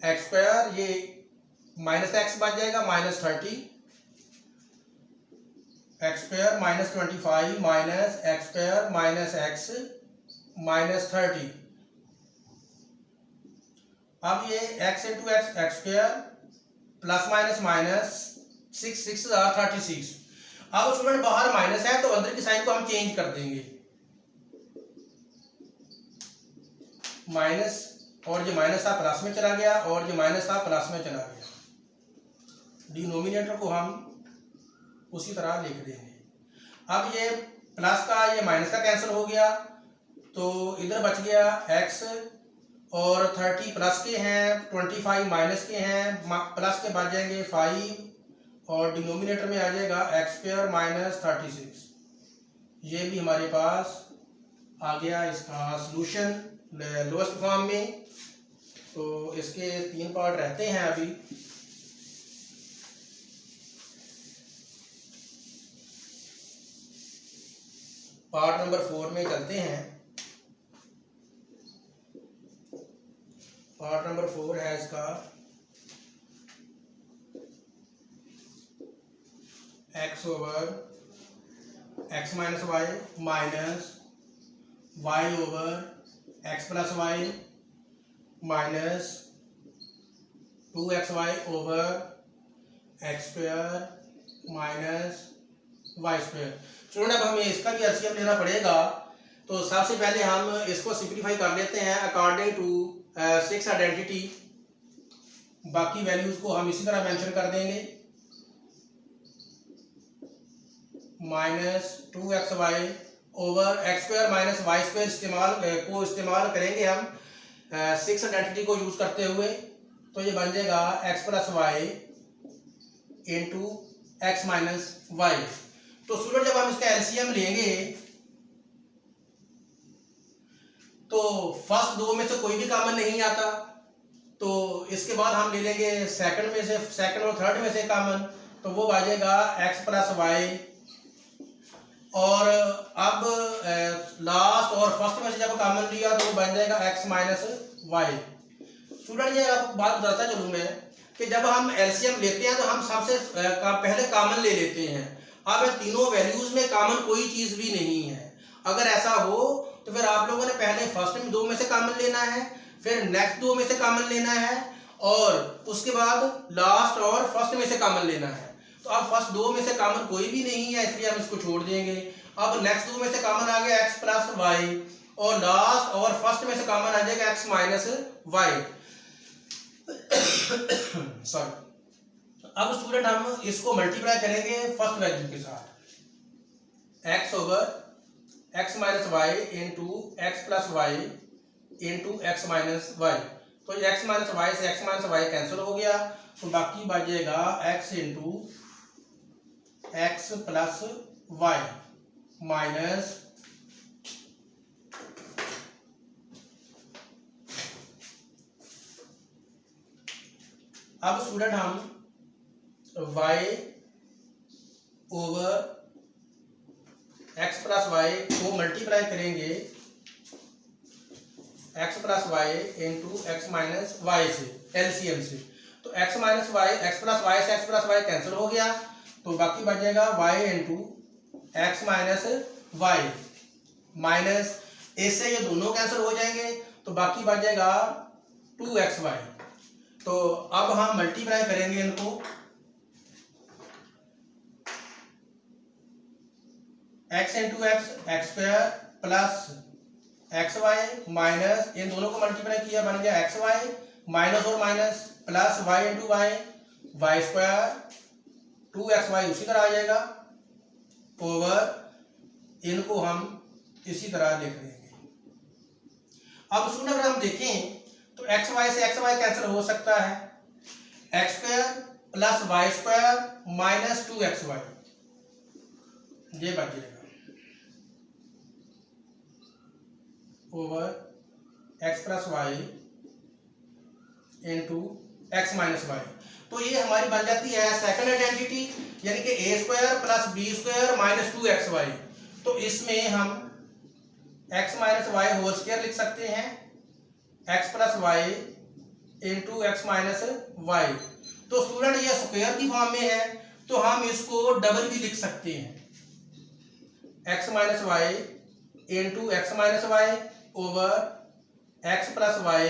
एक्स स्क्वायर ये माइनस x बच जाएगा minus 30, x square minus 25 minus x square minus x minus 30। अब ये x into x x square plus minus minus 6 6 और 36। अब student बाहर minus है तो अंदर की साइन को हम चेंज कर देंगे, माइनस और ये माइनस था प्लस में चला गया और ये माइनस था प्लस में चला गया, डिनोमिनेटर को हम उसी तरह लिख देंगे। अब ये प्लस का ये माइनस का कैंसिल हो गया तो इधर बच गया x और 30 प्लस के हैं 25 माइनस के हैं, प्लस के बच जाएंगे 5 और डिनोमिनेटर में आ जाएगा एक्स स्क्वायर माइनस 36। ये भी हमारे पास आ गया इसका सॉल्यूशन लोएस्ट फॉर्म में। तो इसके 3 पार्ट रहते हैं अभी। पार्ट नंबर 4 में चलते हैं। पार्ट नंबर 4 है इसका x over x minus y minus y over x plus y minus 2xy over x square minus y square. Student अब हमें इसका भी एलसीएम लेना पड़ेगा, तो सबसे पहले हम इसको सिंप्लीफाई कर लेते हैं अकॉर्डिंग टू 6 आइडेंटिटी। बाकी वैल्यूज को हम इसी तरह मेंशन कर देंगे, minus 2xy over x square minus y square इस्तेमाल करेंगे हम 6 आइडेंटिटी को यूज करते हुए। तो ये बन जाएगा x plus y into x minus y. तो स्टूडेंट जब हम इसका एलसीएम लेंगे तो फर्स्ट दो में से कोई भी कॉमन नहीं आता, तो इसके बाद हम ले लेंगे सेकंड में से, सेकंड और थर्ड में से कॉमन, तो वो आ जाएगा x प्लस वाई। और अब लास्ट और फर्स्ट में से जब कॉमन लिया तो वो बन जाएगा x माइनस वाई। स्टूडेंट ये आपको बात बताता चलूँ मैं कि जब हम एलसीएम लेते हैं तो हम सबसे पहले कॉमन ले लेते हैं। अब तीनों वैल्यूज में कॉमन कोई चीज भी नहीं है। अगर ऐसा हो तो फिर आप लोगों ने पहले फर्स्ट में 2 में से कॉमन लेना है, फिर नेक्स्ट 2 में से कॉमन लेना है और उसके बाद लास्ट और फर्स्ट में से कॉमन लेना है। तो अब फर्स्ट 2 में से कॉमन कोई भी नहीं है इसलिए हम इसको छोड़ देंगे। अब नेक्स्ट 2 में से कॉमन आ गया x प्लस वाई और लास्ट और फर्स्ट में से कॉमन आ जाएगा x माइनस वाई। सॉरी। अब स्टूडेंट हम इसको मल्टीप्लाई करेंगे फर्स्ट वैल्यू के साथ, x over x minus y into x plus y into x minus y. तो x माइनस वाई से x माइनस वाई कैंसिल हो गया तो बाकी बचेगा x into x plus y minus अब स्टूडेंट हम y over x plus Y को मल्टीप्लाई करेंगे x plus y into x minus y से एलसीएम से। तो x minus y x plus y से x प्लस वाई कैंसिल हो गया तो बाकी बच जाएगा y into x minus y minus इससे ये दोनों कैंसिल हो जाएंगे तो बाकी बच जाएगा 2xy। तो अब हम मल्टीप्लाई करेंगे इनको, x into x x square plus x y minus इन दोनों को मल्टीप्लाई किया बन गया एक्स वाई माइनस और minus plus y into y y square 2xy उसी तरह आ जाएगा ओवर इनको हम इसी तरह लिख देंगे। अब स्टूडेंट अगर हम देखें तो एक्स वाई से एक्स वाई कैंसिल हो सकता है, x square plus y square minus 2xy ये बच जाएगा over x plus y into x minus y. तो ये हमारी बन जाती है सेकंड आइडेंटिटी, यानी कि a square plus B square minus 2xy। तो इसमें हम x minus y whole square लिख सकते हैं, x plus y into x minus y. तो स्टूडेंट ये स्क्वायर की फॉर्म में है तो हम इसको डबल भी लिख सकते हैं, x minus y into x minus y over x plus y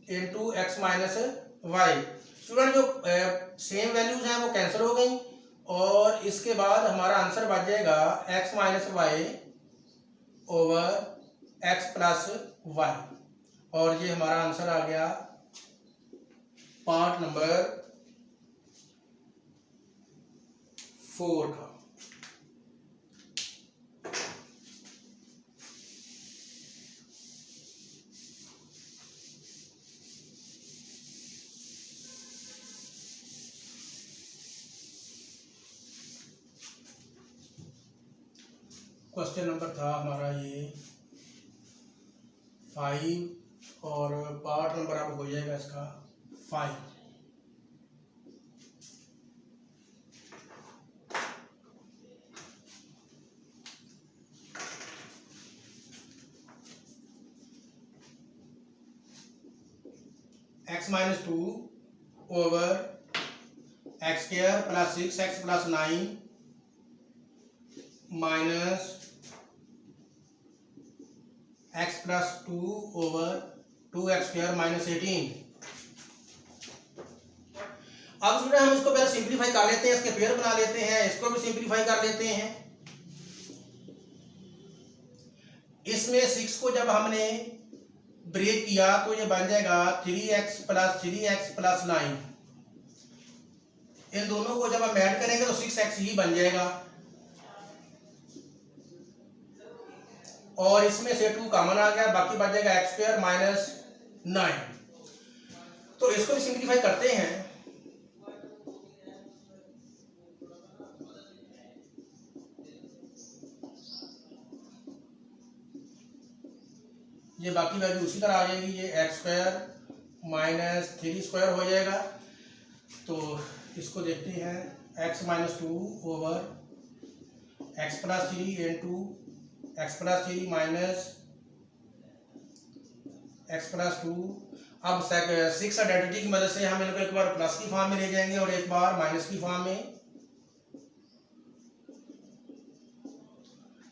into x minus y. Student जो सेम वैल्यूज हैं वो कैंसिल हो गई और इसके बाद हमारा आंसर बच जाएगा x minus y over x plus y, और ये हमारा आंसर आ गया पार्ट नंबर 4 का। क्वेश्चन नंबर था हमारा ये 5 और पार्ट नंबर अब हो जाएगा इसका 5। X minus 2 over x square plus 6x plus 9 minus x plus 2 over 2x square minus 18। अब स्टूडेंट हम इसको पहले सिंप्लीफाई कर लेते हैं, इसके पेयर बना लेते हैं, इसको भी सिंप्लीफाई कर लेते हैं। इसमें 6 को जब हमने ब्रेक किया तो ये बन जाएगा 3x प्लस 9। इन दोनों को जब हम ऐड करेंगे तो 6x ही बन जाएगा और इसमें से 2 कॉमन आ गया, बाकी बच जाएगा एक्स स्क्वायर माइनस 9। तो इसको भी सिंप्लीफाई करते हैं। ये बाकी वैल्यू उसी तरह आ जाएगी, ये एक्स स्क्वायर माइनस 3 स्क्वायर हो जाएगा। तो इसको देखते हैं, x minus 2 over x plus 3 into x plus 3 minus x plus 2। अब 6 आइडेंटिटी की मदद से हम इनको एक बार प्लस की फॉर्म में ले जाएंगे और एक बार माइनस की फॉर्म में।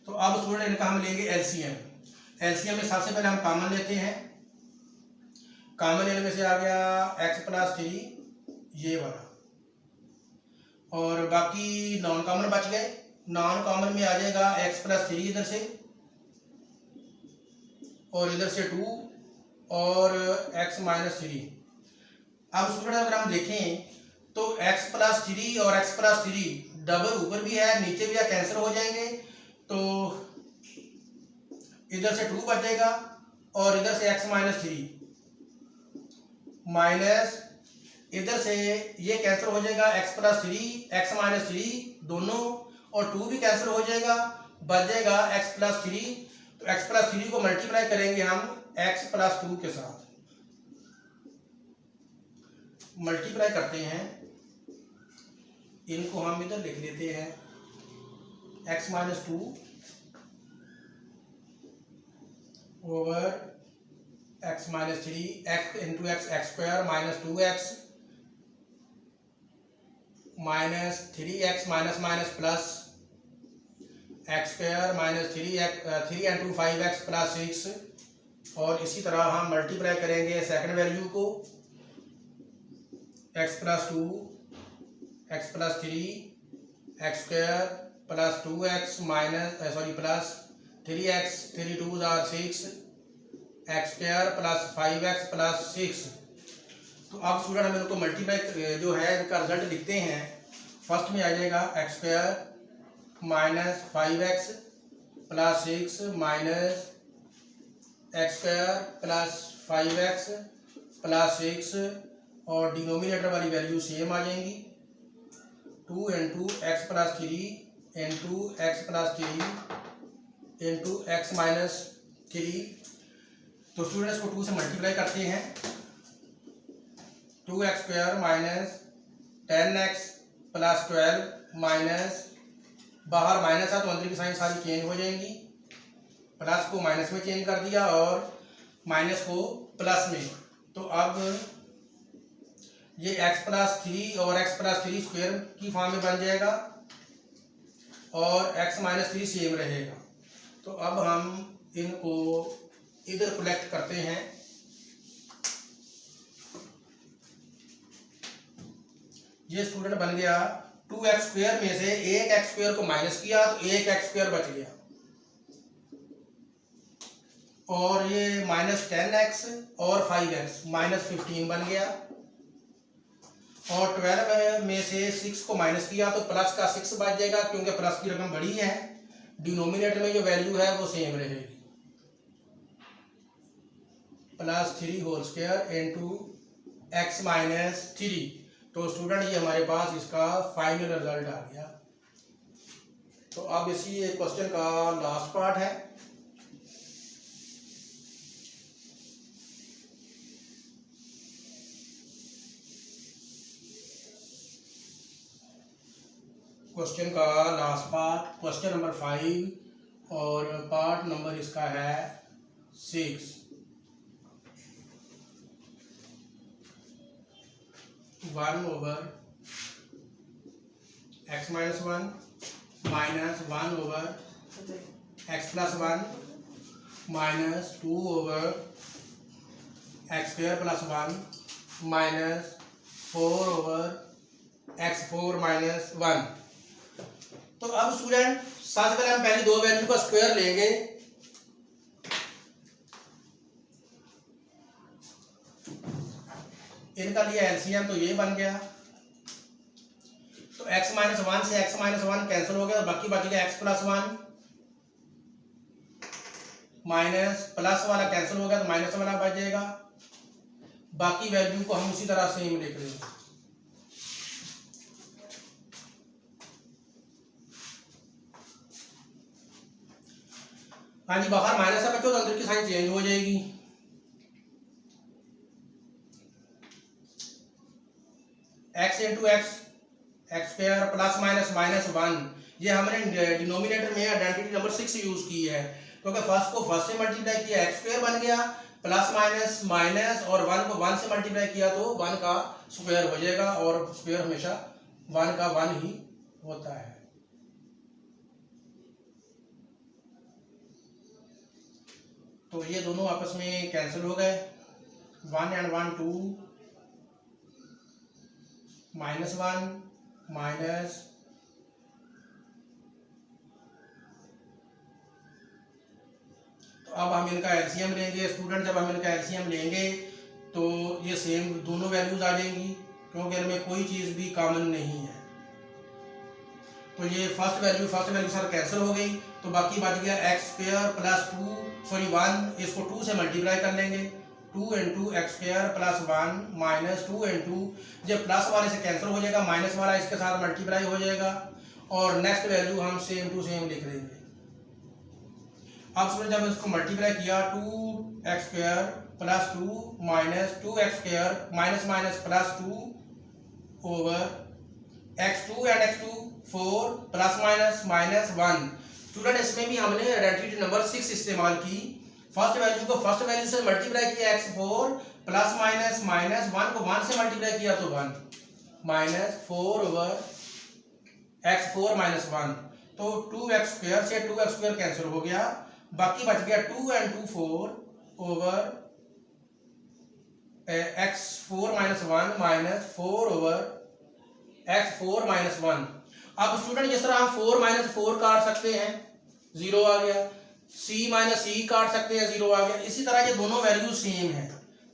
तो अब स्टूडेंट इनका हम लेंगे एलसीएम। एलसीएम में सबसे पहले हम कॉमन लेते हैं, कॉमन लेने में से आ गया एक्स प्लस 3 ये वाला, और बाकी नॉन कॉमन बच गए। नॉन कॉमन में आ जाएगा एक्स प्लस 3 इधर से और इधर से 2 और एक्स माइनस 3। अब स्टूडेंट अगर हम देखें तो एक्स प्लस 3 और एक्स प्लस 3 डबल ऊपर भी है नीचे भी है, कैंसिल हो जाएंगे। तो इधर से 2 बच जाएगा और इधर से एक्स माइनस 3 माइनस इधर से ये कैंसिल हो जाएगा, एक्स प्लस 3 एक्स माइनस 3 दोनों, और 2 भी कैंसिल हो जाएगा, बच जाएगा एक्स प्लस 3। तो एक्स प्लस 3 को मल्टीप्लाई करेंगे हम एक्स प्लस 2 के साथ, मल्टीप्लाई करते हैं, इनको हम इधर लिख लेते हैं x minus 2 over x minus 3 x into x x square minus 2x minus 3x minus minus plus x square minus 3 into 5x plus 6। और इसी तरह हम मल्टीप्लाई करेंगे सेकंड वैल्यू को, x plus 2 x plus 3 x square plus 2x minus plus 3x 3 2 are 6 x square plus 5x plus 6। तो अब student हम इनको मल्टीप्लाई जो है इनका रिजल्ट लिखते हैं। फर्स्ट में आ जाएगा x square minus 5x plus 6 minus x square plus 5x plus 6 और डिनोमिनेटर वाली वैल्यू सेम आ जाएंगी 2 into x plus 3 into x plus 3 into x minus 3। तो स्टूडेंट्स को 2 से मल्टीप्लाई करते हैं 2x square minus 10x plus 12 minus बाहर minus है तो अंदर की साइन सारी चेंज हो जाएंगी। प्लस को माइनस में चेंज कर दिया और माइनस को प्लस में। तो अब ये x प्लस 3 और x प्लस 3 स्क्वायर की फॉर्म में बन जाएगा और x माइनस 3 सेम रहेगा। तो अब हम इनको इधर कलेक्ट करते हैं। ये स्टूडेंट बन गया 2x स्क्वायर में से एक x स्क्वायर को माइनस किया तो एक x स्क्वायर बच गया और ये माइनस 10x और 5x माइनस 15 बन गया और 12 में से 6 को माइनस किया तो प्लस का 6 बच जाएगा क्योंकि प्लस की रकम बड़ी है। डिनोमिनेटर में जो वैल्यू है वो सेम रहेगी plus 3 whole square into x minus 3। तो स्टूडेंट ये हमारे पास इसका फाइनल रिजल्ट आ गया। तो अब इसी क्वेश्चन का लास्ट पार्ट है। क्वेश्चन का लास्ट पार्ट क्वेश्चन नंबर 5 और पार्ट नंबर इसका है 6। 1 over x minus 1 minus 1 over x plus 1 minus 2 over x square plus 1 minus 4 over x 4 minus 1। तो अब स्टूडेंट सबसे पहले हम पहले दो वैल्यू का स्क्वायर लेंगे। इनका लिया एलसीएम तो ये बन गया। तो x माइनस 1 से x माइनस 1 कैंसिल हो गया, बाकी बच गया x प्लस 1 माइनस प्लस वाला कैंसिल हो गया तो माइनस वाला बच जाएगा। बाकी वैल्यू को हम उसी तरह सेम लिख लेंगे। हाँ जी, बाहर माइनस है बच्चों तो अंदर की साइन चेंज हो जाएगी। x into x x square plus minus minus 1, ये हमने डिनोमिनेटर में आइडेंटिटी नंबर 6 यूज की है क्योंकि फर्स्ट को फर्स्ट से मल्टीप्लाई किया एक्स स्क्वायर बन गया, प्लस माइनस माइनस और 1 को 1 से मल्टीप्लाई किया तो 1 का स्क्वायर हो जाएगा और स्क्वायर हमेशा 1 का 1 ही होता है। तो ये दोनों आपस में कैंसिल हो गए, 1 एंड 1 2 माइनस 1 माइनस तो अब हम इनका एलसीएम लेंगे। स्टूडेंट जब हम इनका एलसीएम लेंगे तो ये सेम दोनों वैल्यूज आ जाएंगी क्योंकि इनमें कोई चीज़ भी कॉमन नहीं है। तो ये फर्स्ट वैल्यू सर कैंसिल हो गई तो बाकी बच गया एक्स स्क्वायर प्लस 1, इसको 2 से मल्टीप्लाई कर लेंगे 2 into x square plus 1 minus 2 into ये प्लस वाले से कैंसिल हो जाएगा, माइनस वाला इसके साथ मल्टीप्लाई हो जाएगा और नेक्स्ट वैल्यू हम सेम टू सेम लिख लेंगे। अब सुनिए जब इसको मल्टीप्लाई किया 2x square plus 2 minus 2x square minus minus plus 2 over x2 and x2 4 plus minus minus 1। Student इसमें भी हमने आइडेंटिटी नंबर 6 इस्तेमाल की। फर्स्ट वैल्यू को फर्स्ट वैल्यू से मल्टीप्लाई किया x4 प्लस माइनस माइनस 1 को 1 से मल्टीप्लाई किया तो 1 माइनस 4 ओवर x4 माइनस 1। तो 2x स्क्वायर से 2x स्क्वायर कैंसिल हो गया, बाकी बच गया 2 and 2 4 over x4 minus 1 minus 4 over x4 minus 1। अब स्टूडेंट जिस तरह हम 4 माइनस 4 काट सकते हैं 0 आ गया, c माइनस c काट सकते हैं 0 आ गया। इसी तरह ये दोनों वैल्यू सेम है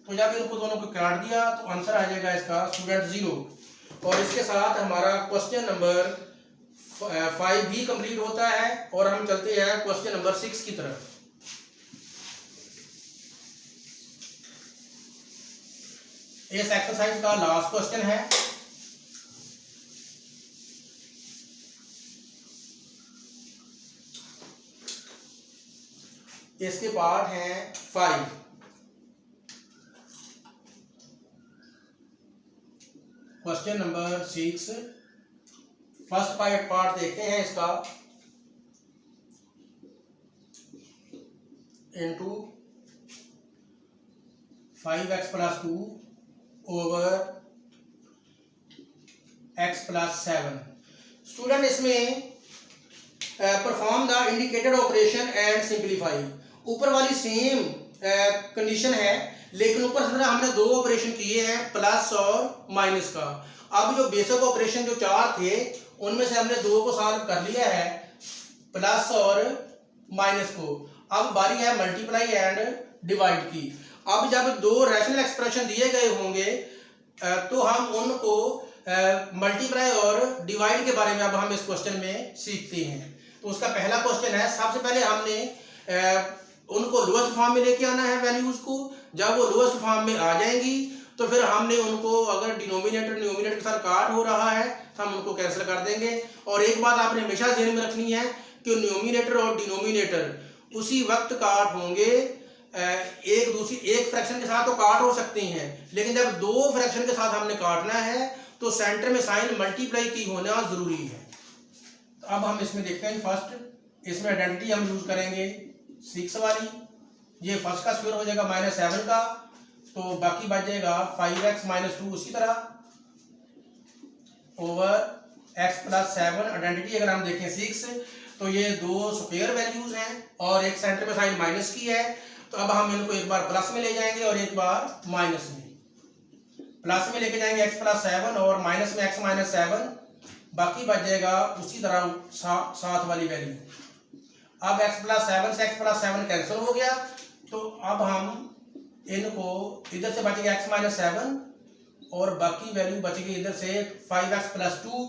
तो जब इनको दोनों को काट दिया तो आंसर आ जाएगा इसका स्टूडेंट 0। और इसके साथ हमारा क्वेश्चन नंबर 5 भी कंप्लीट होता है और हम चलते हैं क्वेश्चन नंबर 6 की तरफ। इस एक्सरसाइज का लास्ट क्वेश्चन है। इसके पार्ट हैं 5। क्वेश्चन नंबर 6 फर्स्ट पार्ट देखते हैं इसका। Into 5x + 2 over x + 7। Student इसमें perform the indicated operation and simplify. ऊपर वाली सेम कंडीशन है, लेकिन ऊपर से हमने दो ऑपरेशन किए हैं, प्लस और माइनस का। अब जो बेसिक ऑपरेशन जो 4 थे उनमें से हमने 2 को सॉल्व कर लिया है, प्लस और माइनस को। अब बारी है मल्टीप्लाई एंड डिवाइड की। अब जब 2 रैशनल एक्सप्रेशन दिए गए होंगे तो हम उनको मल्टीप्लाई और डिवाइड के बारे में अब हम इस क्वेश्चन में सीखते हैं। तो उसका पहला क्वेश्चन है, सबसे पहले हमने उनको लोएस्ट फॉर्म में लेके आना है वैल्यूज को। जब वो लोएस्ट फॉर्म में आ जाएंगी तो फिर हमने उनको, अगर डिनोमिनेटर न्यूमिनेटर के साथ काट हो रहा है तो हम उनको कैंसिल कर देंगे। और एक बात आपने हमेशा ध्यान में रखनी है कि न्यूमिनेटर और डिनोमिनेटर उसी वक्त काट होंगे। एक फ्रैक्शन के साथ तो काट हो सकते हैं, लेकिन जब 2 फ्रैक्शन के साथ हमने काटना है तो सेंटर में साइन मल्टीप्लाई की होना जरूरी है। तो अब हम इसमें देखते हैं। फर्स्ट इसमें आइडेंटिटी हम यूज करेंगे 6 वाली। ये फर्स्ट का स्क्वायर हो जाएगा -7 का, तो बाकी बच जाएगा 5x - 2 उसी तरह ओवर x + 7। आइडेंटिटी अगर हम देखें 6, तो ये 2 स्क्वायर वैल्यूज हैं और एक सेंटर में साइन माइनस की है। तो अब हम इनको एक बार प्लस में ले जाएंगे और एक बार माइनस में। प्लस में लेके जाएंगे x + 7 और माइनस में x - 7, बाकी बच जाएगा उसी तरह 7 वाली वैल्यू। अब x + 7 से x + 7 कैंसिल हो गया, तो अब हम इनको इधर से बचेगा x - 7 और बाकी वैल्यू बचेगी इधर से 5x + 2।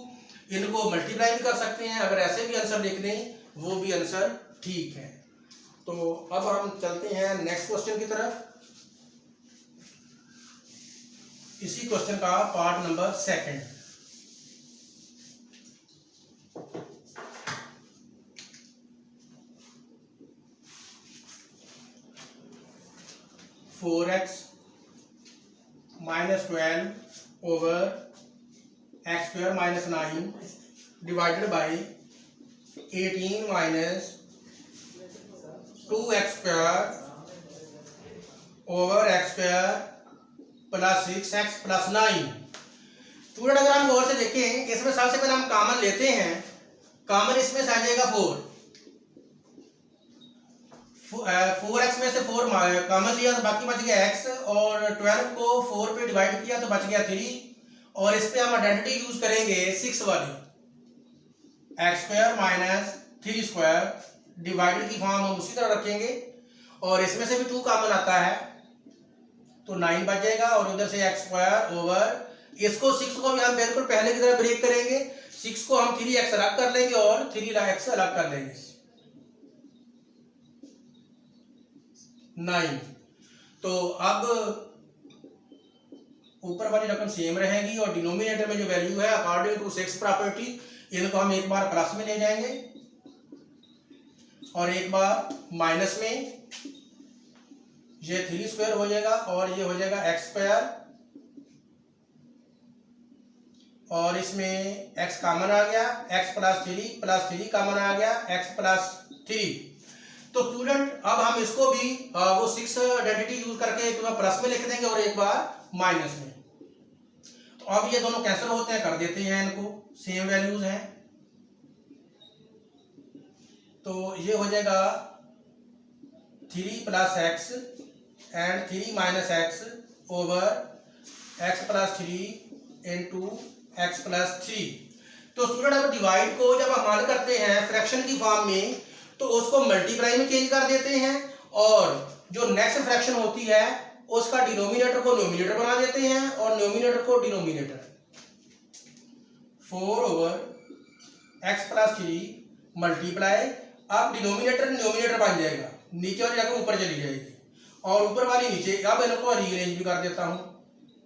इनको मल्टीप्लाई भी कर सकते हैं, अगर ऐसे भी आंसर लिख दें वो भी आंसर ठीक है। तो अब हम चलते हैं नेक्स्ट क्वेश्चन की तरफ। इसी क्वेश्चन का part number 2। 4x - 12 over x² - 9 divided by 18 - 2x² over x² + 6x + 9। Student अगर हम गौर से देखें, इसमें सबसे पहले हम कॉमन लेते हैं। कॉमन इसमें से आ जाएगा 4। 4x में से 4 कॉमन लिया तो बाकी बच गया x, और 12 को 4 पे डिवाइड किया तो बच गया 3। और इस पे हम आइडेंटिटी यूज करेंगे 6 वाली, x² - 3² डिवाइडेड की फॉर्म हम उसी तरह रखेंगे। और इसमें से भी 2 कॉमन आता है तो 9 बच जाएगा, और उधर से x² ओवर इसको 6 को भी हम बिल्कुल पहले की तरह ब्रेक करेंगे। 6 को हम 3x अलग कर लेंगे और 3x अलग कर लेंगे, 9। तो अब ऊपर वाली रकम सेम रहेगी और डिनोमिनेटर में जो वैल्यू है अकॉर्डिंग टू 6 प्रॉपर्टी, इनको हम एक बार प्लस में ले जाएंगे और एक बार माइनस में। ये 3² हो जाएगा और ये हो जाएगा x², और इसमें x कॉमन आ गया, x + 3 कॉमन आ गया, x + 3। तो स्टूडेंट अब हम इसको भी वो 6 आइडेंटिटी यूज करके एक बार प्लस में लिख देंगे और एक बार माइनस में। तो अब ये दोनों कैंसिल होते हैं, कर देते हैं इनको, सेम वैल्यूज हैं। तो ये हो जाएगा 3 + x and 3 - x over x + 3 into x + 3। तो स्टूडेंट अब डिवाइड को जब हम हल करते हैं फ्रैक्शन की फॉर्म में तो उसको मल्टीप्लाई में चेंज कर देते हैं, और जो नेक्स्ट फ्रैक्शन होती है उसका डिनोमिनेटर को न्यूमिनेटर बना देते हैं और न्यूमिनेटर को denominator. 4 over x plus 3 multiply, अब डिनोमिनेटर न्यूमिनेटर बन जाएगा, नीचे वाली रकम ऊपर चली जाएगी और ऊपर वाली नीचे। अब इनको रीअरेंज भी कर देता हूँ,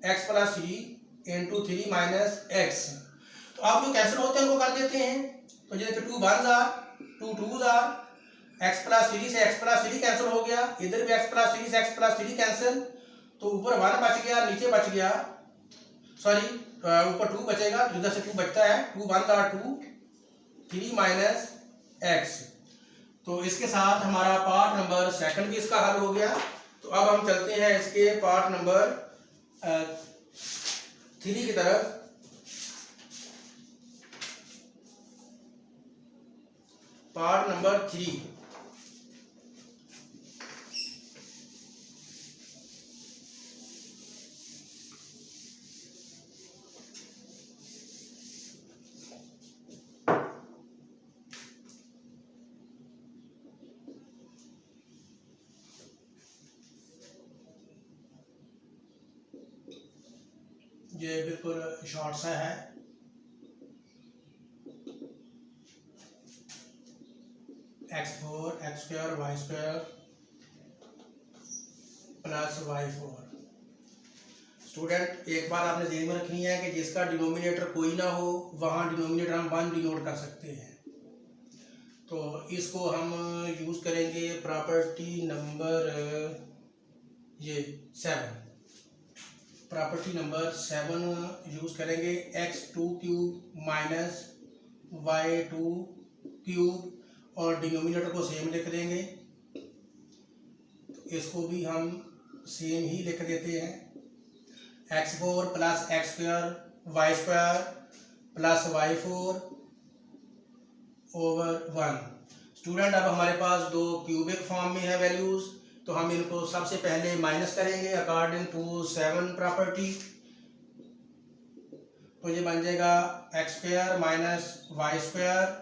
x plus 3 into 3 minus x. तो अब जो कैंसिल होते हैं उनको कर देते हैं, तो जैसे 2 1 2 2 एक्स प्लस 3 से एक्स प्लस 3 कैंसिल हो गया, इधर भी एक्स प्लस 3 से एक्स प्लस 3 कैंसिल, तो ऊपर 1 बच गया, नीचे बच गया, सॉरी ऊपर 2 बचेगा, इधर से 2 बचता है, 2 1 2 3 माइनस एक्स। तो इसके साथ हमारा पार्ट नंबर सेकंड भी इसका हल हो गया। तो अब हम चलते हैं इसके पार्ट नंबर 3 की तरफ। पार्ट नंबर 3, ये बिल्कुल शॉर्ट सा है। x4 x square y square plus y4। Student एक बात आपने ध्यान में रखनी है कि जिसका डिनोमिनेटर कोई ना हो वहाँ डिनोमिनेटर हम 1 डिनोट कर सकते हैं। तो इसको हम यूज़ करेंगे property number 7। Property number 7 use करेंगे, x2 cube minus y2 cube, और डिनोमिनेटर को सेम लिख देंगे। इसको भी हम सेम ही लिख देते हैं, x4 plus x square y square plus y4 over 1। Student अब हमारे पास दो क्यूबिक फॉर्म में है वैल्यूज़, तो हम इनको सबसे पहले माइनस करेंगे अकॉर्डिंग टू 7 प्रॉपर्टी। तो ये बन जाएगा x square minus y square.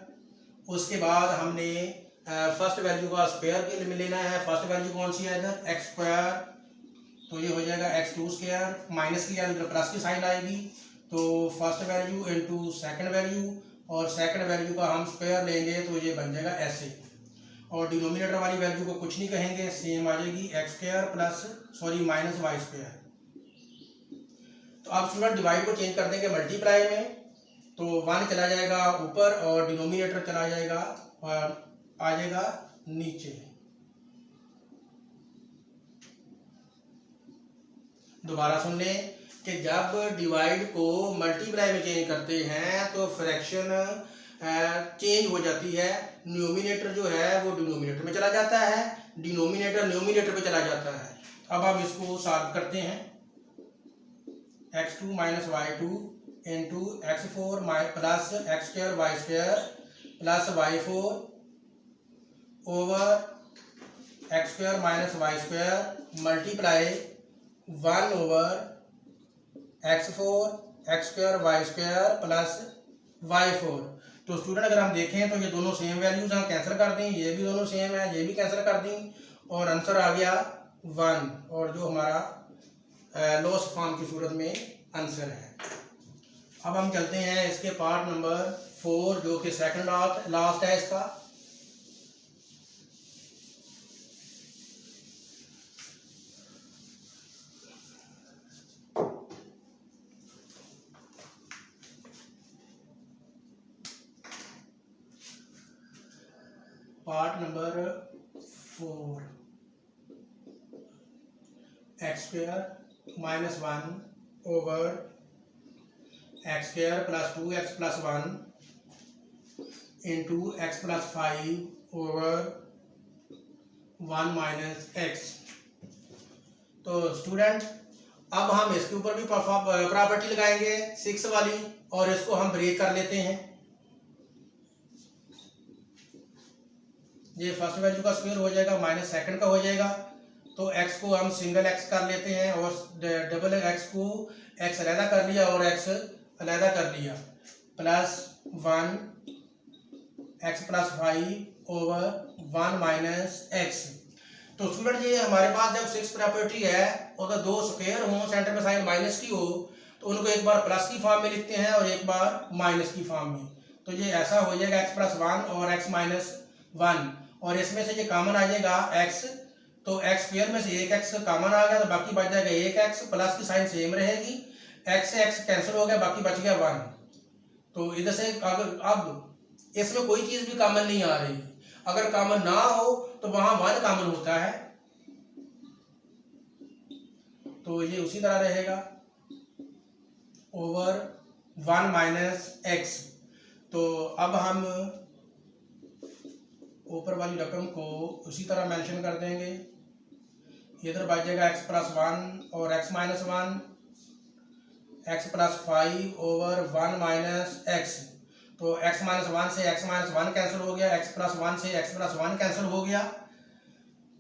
उसके बाद हमने फर्स्ट वैल्यू का स्क्वायर के लेना है। फर्स्ट वैल्यू कौन सी है इधर, एक्स स्क्वायर, तो ये हो जाएगा x2 स्क्वायर, माइनस की इधर प्लस की साइन आएगी, तो first value into second value, और सेकंड वैल्यू का हम स्क्वायर लेंगे तो ये बन जाएगा ऐसे। और डिनोमिनेटर वाली वैल्यू को कुछ नहीं कहेंगे, सेम आ जाएगी x square plus sorry minus y square. तो अब स्टूडेंट डिवाइड को चेंज कर देंगे मल्टीप्लाई में, तो 1 चला जाएगा ऊपर और डिनोमिनेटर चला जाएगा और आ जाएगा नीचे। दोबारा सुन लें कि जब डिवाइड को मल्टीप्लाई में चेंज करते हैं तो फ्रैक्शन चेंज हो जाती है। न्यूमिनेटर जो है वो डिनोमिनेटर में चला जाता है, डिनोमिनेटर न्यूमिनेटर में चला जाता है। अब हम इसको सॉल्व करते हैं, x2 minus y2 into x4 plus x square y square plus y4 over x square minus y square multiply 1 over x4 x square y square plus y4। तो स्टूडेंट अगर हम देखें तो ये दोनों सेम वैल्यूज हम कैंसिल कर दें, ये भी दोनों सेम है, ये भी कैंसिल कर दें, और आंसर आ गया 1, और जो हमारा लॉस फॉर्म की सूरत में आंसर है। अब हम चलते हैं इसके पार्ट नंबर 4 जो कि सेकंड लास्ट है इसका। Part number 4, x square minus 1 over x square plus 2x plus 1 into x plus 5 over 1 minus x. तो स्टूडेंट अब हम इसके ऊपर भी प्रॉपर्टी लगाएंगे 6 वाली, और इसको हम ब्रेक कर लेते हैं। ये फर्स्ट वैल्यू का स्क्वायर हो जाएगा माइनस सेकंड का हो जाएगा, तो x को हम सिंगल x कर लेते हैं और डबल x को x अलहदा कर लिया और x अलहदा कर लिया, plus 1 x plus 5 over 1 minus x। तो स्टूडेंट ये हमारे पास जब 6 प्रॉपर्टी है, अगर दो स्क्वायर हो सेंटर में साइन माइनस की हो तो उनको एक बार प्लस की फॉर्म में लिखते हैं और एक बार माइनस की फॉर्म में। तो ये ऐसा हो जाएगा x प्लस 1 और x माइनस 1, और इसमें से ये कॉमन आ जाएगा x, तो x स्क्वायर में से एक x कॉमन आ गया तो बाकी बच जाएगा एक x, प्लस की साइन सेम रहेगी, x से x कैंसिल हो गया, बाकी बच गया 1। तो इधर से अगर अब इसमें कोई चीज भी कॉमन नहीं आ रही, अगर कॉमन ना हो तो वहां 1 कॉमन होता है, तो ये उसी तरह रहेगा ओवर 1 माइनस x। तो अब हम ऊपर वाली रकम को उसी तरह मेंशन कर देंगे, इधर बच जाएगा x प्लस 1 और x minus 1, x plus 5 over 1 minus x। तो x माइनस 1 से x माइनस 1 कैंसिल हो गया, x प्लस 1 से x प्लस 1 कैंसिल हो गया,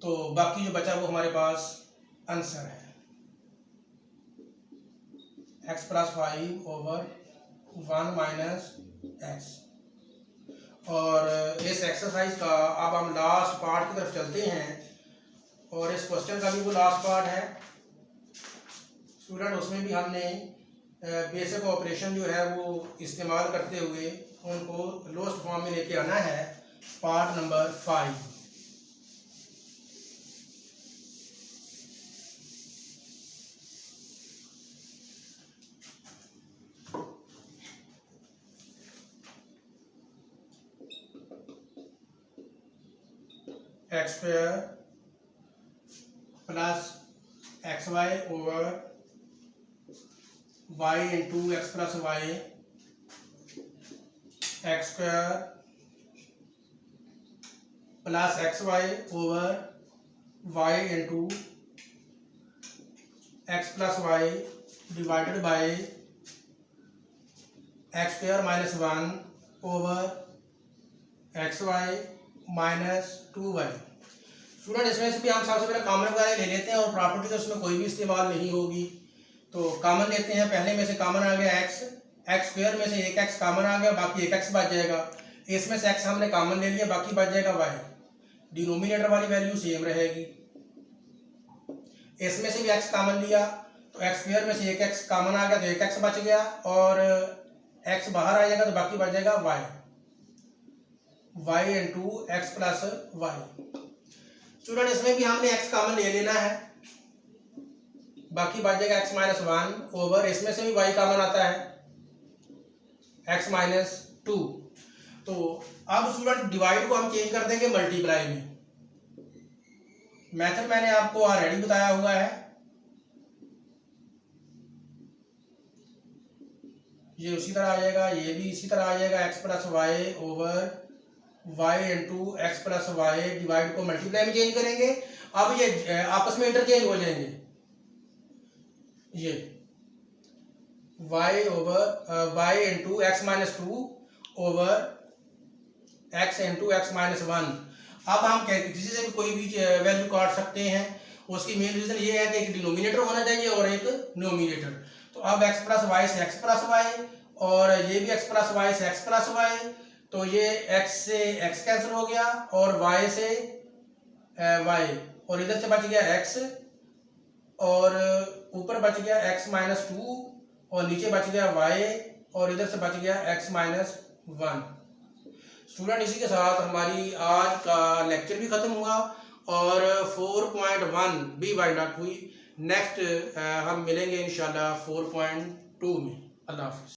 तो बाकी जो बचा वो हमारे पास आंसर है x plus 5 over 1 minus x। और इस एक्सरसाइज का अब हम लास्ट पार्ट की तरफ चलते हैं, और इस क्वेश्चन का भी वो लास्ट पार्ट है स्टूडेंट। उसमें भी हमने बेसिक ऑपरेशन जो है वो इस्तेमाल करते हुए उनको लोएस्ट फॉर्म में लेके आना है, part number 5। X square plus x y over y into x plus y, x square plus x y over y into x plus y divided by x square minus 1 over x y minus 2y। Student इसमें से भी हम सबसे पहले common वगैरह ले लेते हैं, और प्रॉपर्टी तो इसमें कोई भी इस्तेमाल नहीं होगी, तो कॉमन लेते हैं। पहले में से कॉमन आ गया x, x स्क्वायर में से एक x कॉमन आ गया, बाकी एक x बच जाएगा। इसमें से x हमने कॉमन ले लिया, बाकी बच जाएगा y, डिनोमिनेटर वाली वैल्यू सेम रहेगी। इसमें से भी x कॉमन लिया तो x स्क्वायर में से एक x कॉमन आ गया तो एक x बच गया, और x बाहर आ जाएगा तो बाकी बच जाएगा y into x plus y. Student इसमें भी हमने x कॉमन ले लेना है, बाकी बच जाएगा x माइनस 1 ओवर, इसमें से भी y कॉमन आता है x माइनस 2। तो अब स्टूडेंट डिवाइड को हम चेंज कर देंगे मल्टीप्लाई में। मेथड मैंने आपको ऑलरेडी बताया हुआ है, ये उसी तरह आ जाएगा, ये भी इसी तरह आ जाएगा, x plus y over y into x plus y, divide को मल्टीप्लाई में चेंज करेंगे। अब ये आपस में इंटरचेंज हो जाएंगे, ये y over y into x minus 2 over x into x minus 1। अब हम किसी से भी कोई भी वैल्यू काट सकते हैं, उसकी मेन रीजन ये है कि एक डिनोमिनेटर होना चाहिए और एक न्यूमिनेटर। तो अब x प्लस वाई से x प्लस वाई, और ये भी x प्लस वाई से x प्लस वाई, तो ये x से x कैंसिल हो गया, और y से y, और इधर से बच गया x, और ऊपर बच गया x माइनस 2, और नीचे बच गया y, और इधर से बच गया x माइनस 1। स्टूडेंट इसी के साथ हमारी आज का लेक्चर भी खत्म हुआ, और 4.1 भी वाइंड अप हुई। नेक्स्ट हम मिलेंगे इंशाल्लाह 4.2 में। अल्लाह हाफिज़।